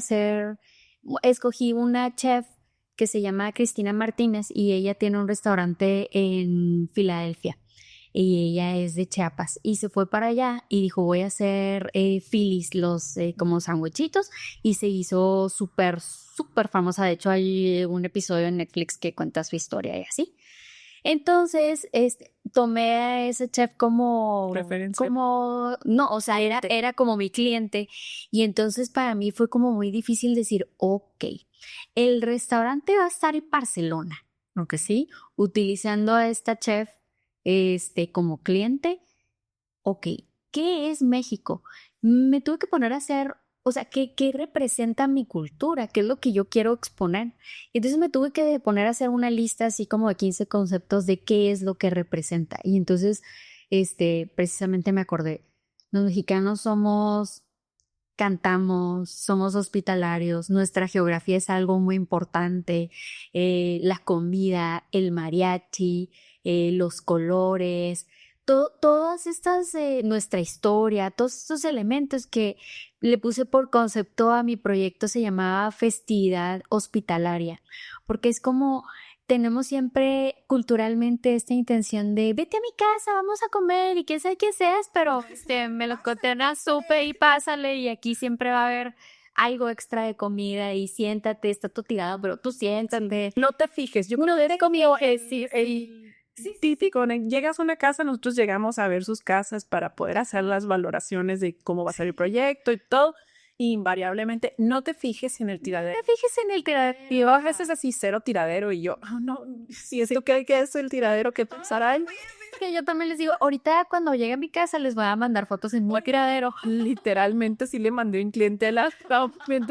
escogí una chef que se llama Cristina Martínez y ella tiene un restaurante en Filadelfia y ella es de Chiapas y se fue para allá y dijo voy a hacer Phillies, los como sandwichitos, y se hizo súper famosa. De hecho hay un episodio en Netflix que cuenta su historia y así. Entonces, tomé a ese chef como referencia. No, o sea, era como mi cliente. Y entonces para mí fue como muy difícil decir, ok, el restaurante va a estar en Barcelona, ¿ok? Sí, utilizando a esta chef, como cliente. Ok, ¿qué es México? Me tuve que poner a hacer, o sea, ¿qué representa mi cultura? ¿Qué es lo que yo quiero exponer? Y entonces me tuve que poner a hacer una lista así como de 15 conceptos de qué es lo que representa. Y entonces, precisamente me acordé, los mexicanos cantamos, somos hospitalarios, nuestra geografía es algo muy importante, la comida, el mariachi, los colores, todas estas, nuestra historia, todos estos elementos que le puse por concepto a mi proyecto se llamaba festividad hospitalaria, porque es como tenemos siempre culturalmente esta intención de vete a mi casa, vamos a comer y quién sabe qué seas, pero me lo contena, supe y pásale y aquí siempre va a haber algo extra de comida y siéntate, está todo tirado, pero tú siéntate. No te fijes, yo no te comió sí, típico, llegas a una casa, nosotros llegamos a ver sus casas para poder hacer las valoraciones de cómo va a ser el proyecto y todo. Invariablemente, no te fijes en el tiradero. No te fijes en el tiradero. Y a veces así, cero tiradero. Y yo, no, si es lo que es el tiradero, ¿qué pensarán? Que yo también les digo, ahorita cuando llegue a mi casa les voy a mandar fotos en mi tiradero. Literalmente sí le mandé a un cliente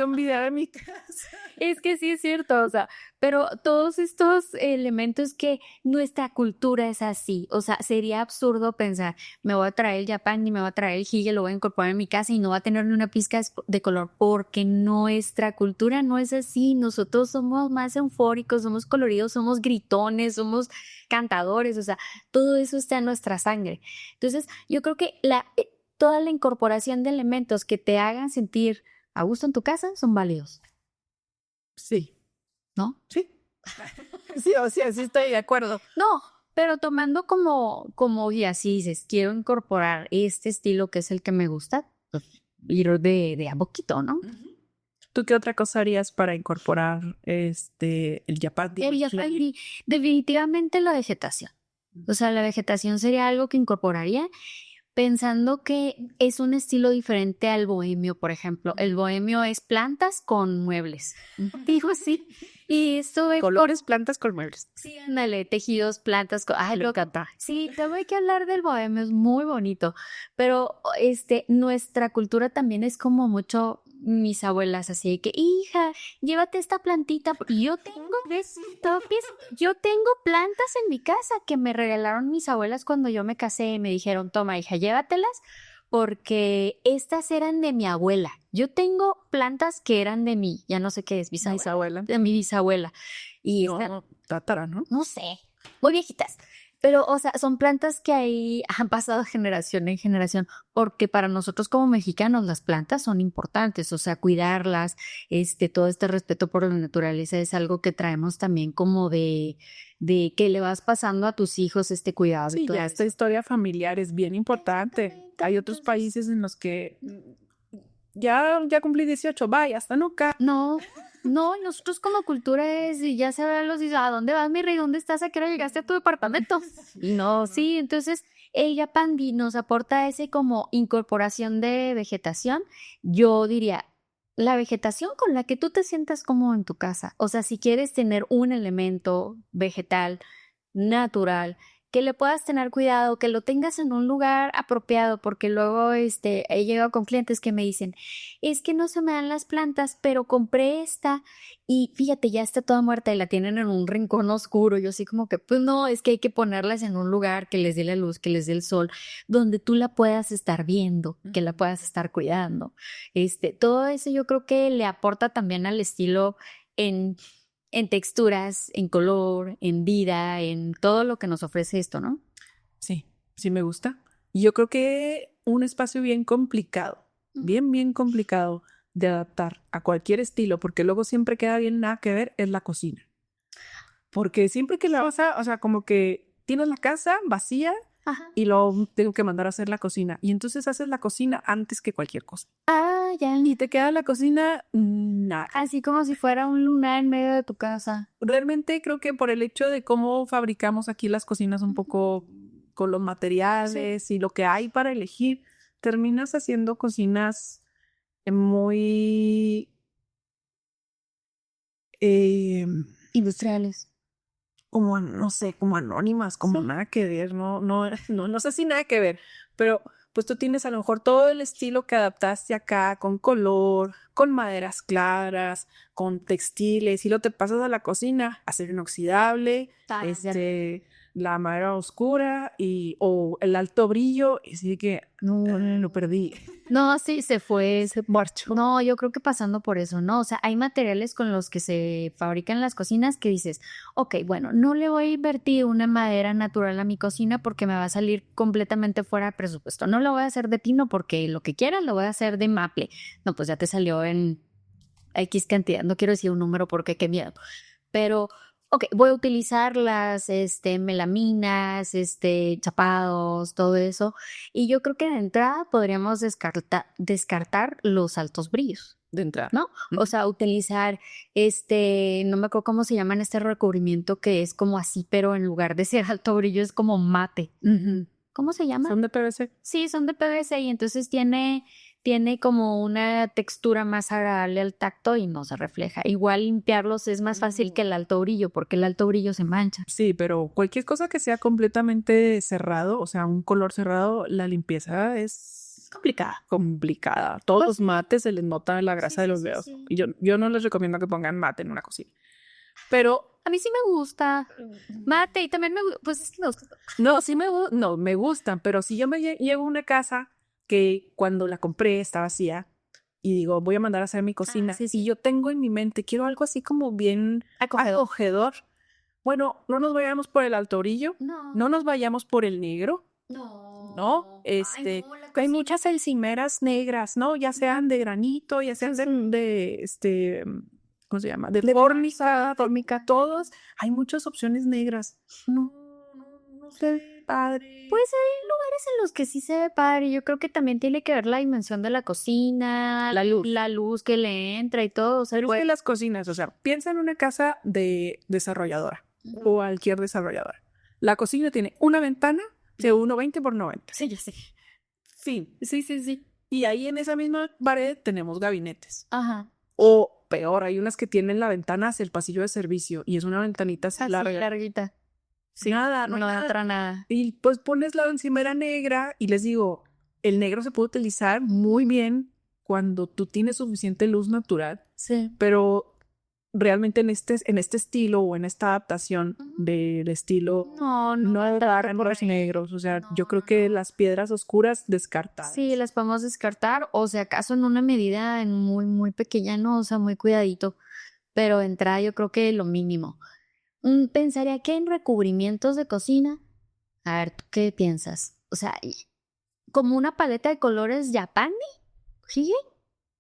un video de mi casa. Es que sí es cierto, o sea, pero todos estos elementos que nuestra cultura es así, o sea, sería absurdo pensar, me voy a traer el Japan y me voy a traer el hige, lo voy a incorporar en mi casa y no va a tener ni una pizca de color, porque nuestra cultura no es así. Nosotros somos más eufóricos, somos coloridos, somos gritones, somos cantadores, o sea, todo eso está en nuestra sangre. Entonces, yo creo que toda la incorporación de elementos que te hagan sentir a gusto en tu casa son válidos. Sí. ¿No? Sí. Sí, o sea, sí estoy de acuerdo. No, pero tomando como y así dices, quiero incorporar este estilo que es el que me gusta, ir de a poquito, ¿no? ¿Tú qué otra cosa harías para incorporar el Yapandi? Definitivamente la vegetación. O sea, la vegetación sería algo que incorporaría, pensando que es un estilo diferente al bohemio, por ejemplo. El bohemio es plantas con muebles. Digo, sí. Y esto de colores, plantas con muebles. Sí, ándale, tejidos, plantas con... Ay, lo canta. Sí, tengo que hablar del bohemio, es muy bonito. Pero nuestra cultura también es como mucho mis abuelas, así de que, hija, llévate esta plantita. Y yo tengo plantas en mi casa que me regalaron mis abuelas cuando yo me casé y me dijeron, toma, hija, llévatelas porque estas eran de mi abuela. Yo tengo plantas que eran de mí, ya no sé qué es, bisabuela. De mi bisabuela. Y tátara, ¿no? No sé, muy viejitas. Pero, o sea, son plantas que ahí han pasado generación en generación, porque para nosotros como mexicanos las plantas son importantes, o sea, cuidarlas, todo este respeto por la naturaleza es algo que traemos también como de que le vas pasando a tus hijos este cuidado. Sí, ya esta historia familiar es bien importante. Hay otros países en los que ya cumplí 18, vaya, hasta nunca. No, No, nosotros como cultura es, y ya se ve los dice, ¿a dónde vas, mi rey? ¿Dónde estás? ¿A qué hora llegaste a tu departamento? Y no, sí, entonces el Yapandi nos aporta ese como incorporación de vegetación. Yo diría, la vegetación con la que tú te sientas como en tu casa. O sea, si quieres tener un elemento vegetal natural, que le puedas tener cuidado, que lo tengas en un lugar apropiado, porque luego he llegado con clientes que me dicen, es que no se me dan las plantas, pero compré esta y fíjate, ya está toda muerta y la tienen en un rincón oscuro. Yo así como que, pues no, es que hay que ponerlas en un lugar que les dé la luz, que les dé el sol, donde tú la puedas estar viendo, que la puedas estar cuidando. Todo eso yo creo que le aporta también al estilo en texturas, en color, en vida, en todo lo que nos ofrece esto, ¿no? Sí, sí me gusta. Y yo creo que un espacio bien complicado, bien complicado de adaptar a cualquier estilo, porque luego siempre queda bien nada que ver, es la cocina. Porque siempre que la vas a, o sea, como que tienes la casa vacía Ajá. y luego tengo que mandar a hacer la cocina. Y entonces haces la cocina antes que cualquier cosa. Ah, ya. Y te queda la cocina nada. Así como si fuera un lunar en medio de tu casa. Realmente creo que por el hecho de cómo fabricamos aquí las cocinas un poco con los materiales y lo que hay para elegir, terminas haciendo cocinas muy eh, Industriales. como, no sé, como anónimas, como Sí. nada que ver, no sé si nada que ver, pero pues tú tienes a lo mejor todo el estilo que adaptaste acá, con color, con maderas claras, con textiles, y lo te pasas a la cocina, acero inoxidable, la madera oscura o el alto brillo, y así que no, lo perdí. No, sí, se fue. Se marchó. No, yo creo que pasando por eso, ¿no? O sea, hay materiales con los que se fabrican las cocinas que dices, ok, bueno, no le voy a invertir una madera natural a mi cocina porque me va a salir completamente fuera de presupuesto. No lo voy a hacer de pino porque lo que quieras lo voy a hacer de maple. No, pues ya te salió en X cantidad. No quiero decir un número porque qué miedo. Pero, ok, voy a utilizar las melaminas, chapados, todo eso. Y yo creo que de entrada podríamos descartar los altos brillos, De entrada. ¿no? O sea, utilizar no me acuerdo cómo se llama este recubrimiento que es como así, pero en lugar de ser alto brillo es como mate. ¿Cómo se llama? ¿Son de PVC? Sí, son de PVC y entonces tiene como una textura más agradable al tacto y no se refleja. Igual limpiarlos es más fácil que el alto brillo porque el alto brillo se mancha. Sí, pero cualquier cosa que sea completamente cerrado, o sea, un color cerrado, la limpieza es complicada. Todos los mates se les nota la grasa de los dedos. Sí. Y yo no les recomiendo que pongan mate en una cocina. Pero A mí sí me gusta. Mate y también pues me gusta. no, no, me gustan, pero si yo me llevo a una casa que cuando la compré está vacía y digo, voy a mandar a hacer mi cocina, sí, sí. y yo tengo en mi mente, quiero algo así como bien acogedor. Bueno, no nos vayamos por el alto brillo, no nos vayamos por el negro, ¿no? Ay, Hay muchas encimeras negras, ¿no? Ya sean de granito, ya sean ¿cómo se llama? De fórmica, todos. Hay muchas opciones negras. No se ve padre. Pues hay lugares en los que sí se ve padre. Yo creo que también tiene que ver la dimensión de la cocina, la luz que le entra y todo. O sea, Pero es que las cocinas, o sea, piensa en una casa de desarrolladora o cualquier desarrolladora. La cocina tiene una ventana de 1.20 por 90. Sí, yo sé. Fin. Sí. Y ahí en esa misma pared tenemos gabinetes. Ajá. O peor, hay unas que tienen la ventana hacia el pasillo de servicio y es una ventanita así larga. Larguita. Sí. Nada, no entra nada. Y pues pones la encimera negra y les digo, el negro se puede utilizar muy bien cuando tú tienes suficiente luz natural, Sí. pero realmente en este estilo o en esta adaptación del estilo no dar colores negros, o sea, yo creo que las piedras oscuras descartadas. Sí, las podemos descartar o si acaso en una medida muy, muy pequeña, no, o sea, muy cuidadito, pero de entrada yo creo que lo mínimo. Pensaría que en recubrimientos de cocina, a ver, ¿tú qué piensas? O sea, como una paleta de colores Yapandi, ¿sí?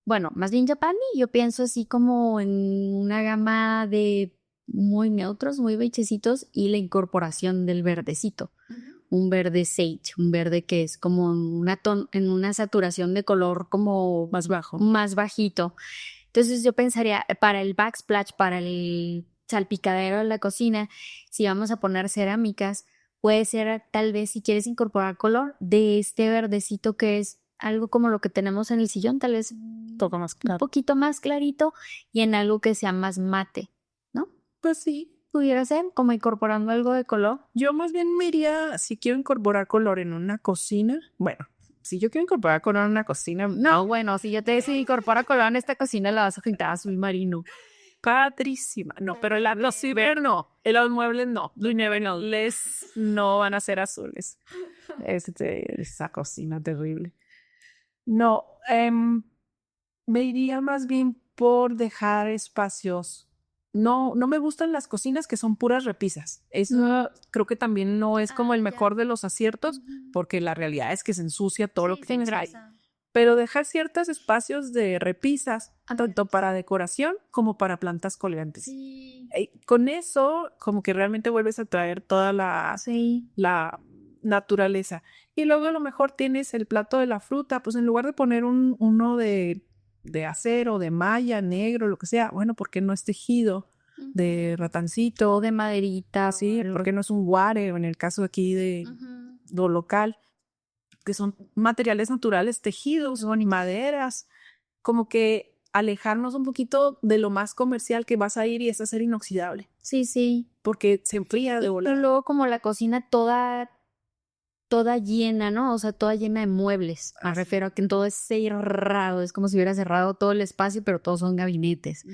Bueno, más bien Japandi, yo pienso así como en una gama de muy neutros, muy beichecitos y la incorporación del verdecito. Un verde sage, un verde que es como en una saturación de color como Más bajo. más bajito. Entonces yo pensaría, para el backsplash, para el salpicadero de la cocina, si vamos a poner cerámicas, puede ser tal vez si quieres incorporar color de este verdecito que es algo como lo que tenemos en el sillón, tal vez Todo más un claro. poquito más clarito y en algo que sea más mate, ¿no? Pues sí. Pudiera ser como incorporando algo de color. Yo más bien me iría, si quiero incorporar color en una cocina, bueno, si yo quiero incorporar color en una cocina, No, bueno, si yo te decía incorpora color en esta cocina, la vas a pintar azul marino. padrísima. No, pero los ciber no, los muebles no, los muebles no van a ser azules. Esa cocina terrible. No, me iría más bien por dejar espacios. No, no me gustan las cocinas que son puras repisas. Eso creo que también no es como el mejor de los aciertos, porque la realidad es que se ensucia todo lo que tienes ahí. Pero dejar ciertos espacios de repisas, tanto para decoración como para plantas colgantes. Sí. Con eso, como que realmente vuelves a traer toda Sí. la naturaleza. Y luego a lo mejor tienes el plato de la fruta, pues en lugar de poner uno de acero, de malla, negro, lo que sea, bueno, ¿por qué no es tejido de ratancito? O de maderita. Sí, ¿por qué no es un guare? En el caso aquí de lo local, que son materiales naturales tejidos, son y maderas, como que alejarnos un poquito de lo más comercial que vas a ir y es hacer inoxidable, Sí, sí. porque se enfría de Pero volada. luego como la cocina toda llena, ¿no? O sea, toda llena de muebles. Me refiero a que todo es cerrado, es como si hubiera cerrado todo el espacio, pero todos son gabinetes.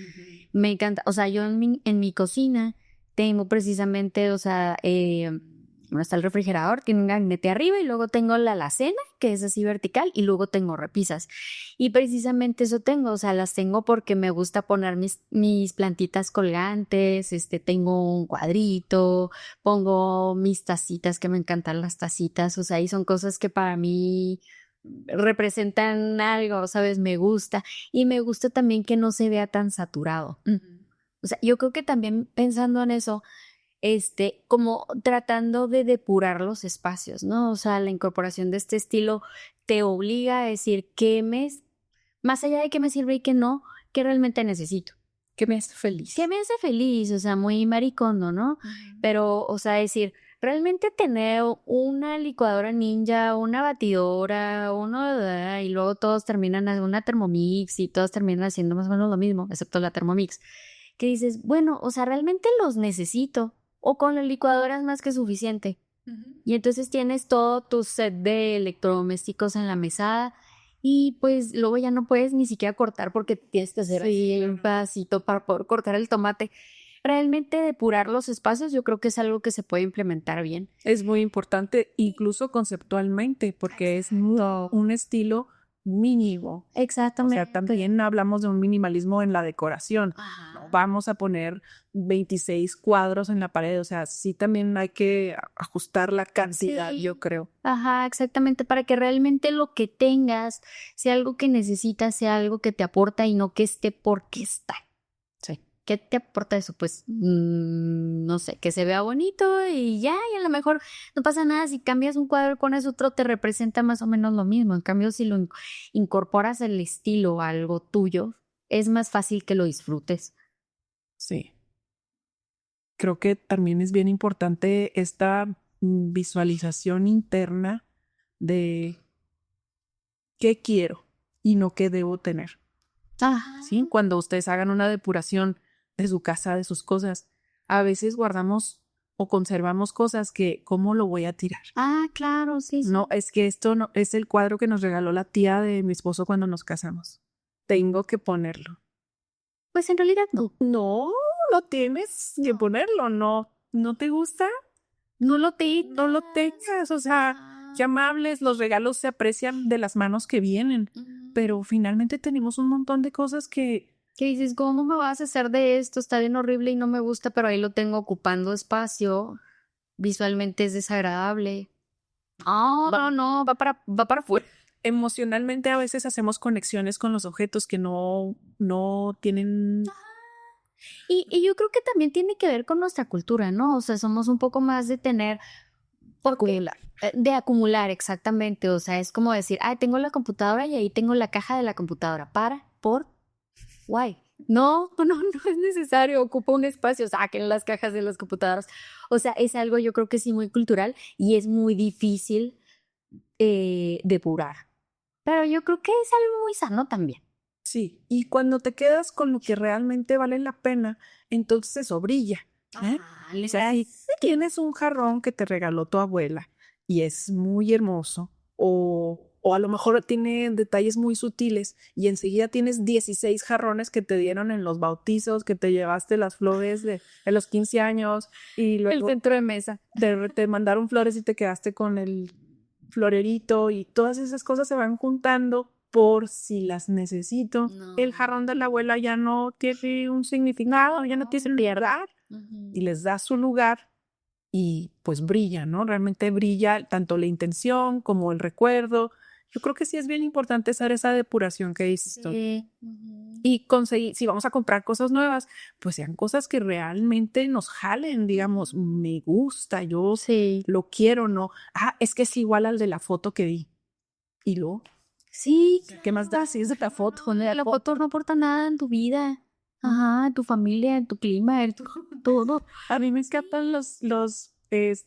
Me encanta, o sea, yo en mi cocina tengo precisamente, o sea, bueno, está el refrigerador, tiene un gabinete arriba y luego tengo la alacena, que es así vertical, y luego tengo repisas. Y precisamente eso tengo, o sea, las tengo porque me gusta poner mis plantitas colgantes, tengo un cuadrito, pongo mis tacitas, que me encantan las tacitas, o sea, y son cosas que para mí representan algo, ¿sabes? Me gusta. Y me gusta también que no se vea tan saturado. O sea, yo creo que también pensando en eso, como tratando de depurar los espacios, ¿no? O sea, la incorporación de este estilo te obliga a decir más allá de qué me sirve y qué no, qué realmente necesito. ¿Qué me hace feliz? ¿Qué me hace feliz? O sea, muy maricondo, ¿no? Pero, o sea, decir, realmente tener una licuadora ninja, una batidora, y luego todos terminan en una Thermomix y todos terminan haciendo más o menos lo mismo, excepto la Thermomix. Que dices, bueno, o sea, realmente los necesito. O con la licuadora es más que suficiente. Y entonces tienes todo tu set de electrodomésticos en la mesada y pues luego ya no puedes ni siquiera cortar porque tienes que hacer así un pedacito para poder cortar el tomate. Realmente depurar los espacios yo creo que es algo que se puede implementar bien. Es muy importante, incluso conceptualmente, porque es un estilo mínimo. Exactamente. O sea, también hablamos de un minimalismo en la decoración. No vamos a poner 26 cuadros en la pared, o sea, sí también hay que ajustar la cantidad, Sí. yo creo. Ajá, exactamente, para que realmente lo que tengas sea algo que necesitas, sea algo que te aporta y no que esté porque está. Sí. ¿Qué te aporta eso? Pues, no sé, que se vea bonito y ya, y a lo mejor no pasa nada. Si cambias un cuadro y pones otro, te representa más o menos lo mismo. En cambio, si lo incorporas el estilo a algo tuyo, es más fácil que lo disfrutes. Sí. Creo que también es bien importante esta visualización interna de qué quiero y no qué debo tener. ¿Sí? Cuando ustedes hagan una depuración de su casa, de sus cosas, a veces guardamos o conservamos cosas que, ¿cómo lo voy a tirar? Ah, claro, sí, sí. No, es que esto no es el cuadro que nos regaló la tía de mi esposo cuando nos casamos. Tengo que ponerlo. Pues en realidad no. No, lo tienes que ponerlo, no te gusta, no lo tengas, o sea, qué amables, los regalos se aprecian de las manos que vienen, pero finalmente tenemos un montón de cosas que dices, ¿cómo me vas a hacer de esto? Está bien horrible y no me gusta, pero ahí lo tengo ocupando espacio. Visualmente es desagradable. No, va para afuera. emocionalmente a veces hacemos conexiones con los objetos que no tienen. Y yo creo que también tiene que ver con nuestra cultura, ¿no? O sea, somos un poco más de tener... Acumular. De acumular, exactamente. O sea, es como decir, tengo la computadora y ahí tengo la caja de la computadora. ¿Por? Guay. No es necesario, ocupa un espacio, saquen las cajas de las computadoras. O sea, es algo yo creo que sí muy cultural y es muy difícil depurar. Pero yo creo que es algo muy sano también. Sí, y cuando te quedas con lo que realmente vale la pena, entonces eso brilla. ¿Eh? O sea, si tienes un jarrón que te regaló tu abuela y es muy hermoso, o a lo mejor tiene detalles muy sutiles y enseguida tienes 16 jarrones que te dieron en los bautizos, que te llevaste las flores de los 15 años y El luego centro de mesa. te mandaron flores y te quedaste con el florerito y todas esas cosas se van juntando por si las necesito. El jarrón de la abuela ya no tiene un significado, ya no tiene lugar y les da su lugar y pues brilla, ¿no? Realmente brilla tanto la intención como el recuerdo. Yo creo que sí es bien importante hacer esa depuración que dices tú. Sí. Y conseguir, si vamos a comprar cosas nuevas, pues sean cosas que realmente nos jalen, digamos, me gusta, yo Sí. lo quiero, ¿no? Ah, es que es igual al de la foto que vi. Y luego, Sí, ¿qué más da si es de la foto? la foto no aporta nada en tu vida. Ajá, en tu familia, en tu clima, en todo. A mí me encantan los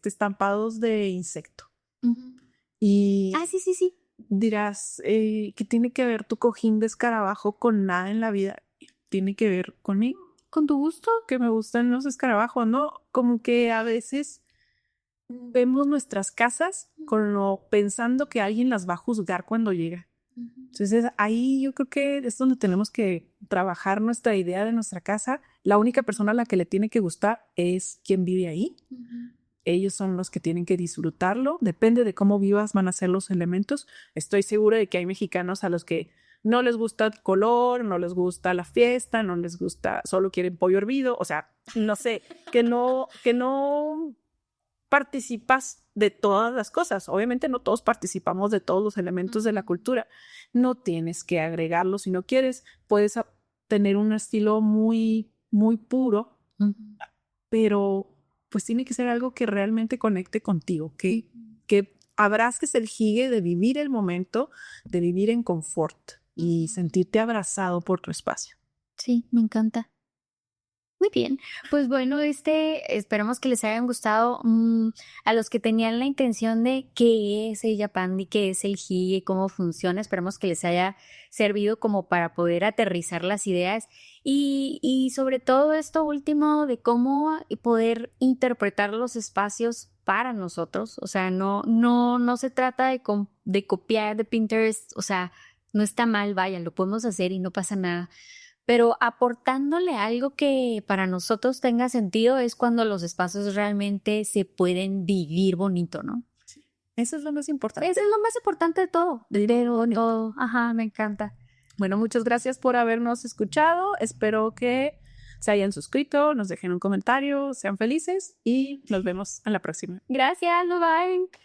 estampados de insecto. Ujú. Y Ah, sí. dirás, ¿qué tiene que ver tu cojín de escarabajo con nada en la vida? Tiene que ver conmigo, Con tu gusto. que me gustan los escarabajos, ¿no? Como que a veces vemos nuestras casas pensando que alguien las va a juzgar cuando llega. Entonces ahí yo creo que es donde tenemos que trabajar nuestra idea de nuestra casa. La única persona a la que le tiene que gustar es quien vive ahí. Ellos son los que tienen que disfrutarlo. Depende de cómo vivas, van a ser los elementos. Estoy segura de que hay mexicanos a los que no les gusta el color, no les gusta la fiesta, no les gusta, solo quieren pollo hervido. O sea, no sé, que no participas de todas las cosas. Obviamente no todos participamos de todos los elementos de la cultura. No tienes que agregarlo si no quieres. Puedes tener un estilo muy, muy puro, pero pues tiene que ser algo que realmente conecte contigo, que abraces el jigue de vivir el momento, de vivir en confort y sentirte abrazado por tu espacio. Sí, me encanta. Muy bien, pues bueno, esperamos que les hayan gustado a los que tenían la intención de qué es el Yapandi, qué es el hige, cómo funciona. Esperamos que les haya servido como para poder aterrizar las ideas y sobre todo esto último de cómo poder interpretar los espacios para nosotros. O sea, no se trata de copiar de Pinterest, o sea, no está mal, vaya, lo podemos hacer y no pasa nada. Pero aportándole algo que para nosotros tenga sentido es cuando los espacios realmente se pueden vivir bonito, ¿no? Eso es lo más importante. Eso es lo más importante de todo. Ajá, me encanta. Bueno, muchas gracias por habernos escuchado. Espero que se hayan suscrito, nos dejen un comentario, sean felices y nos vemos en la próxima. Gracias, bye bye.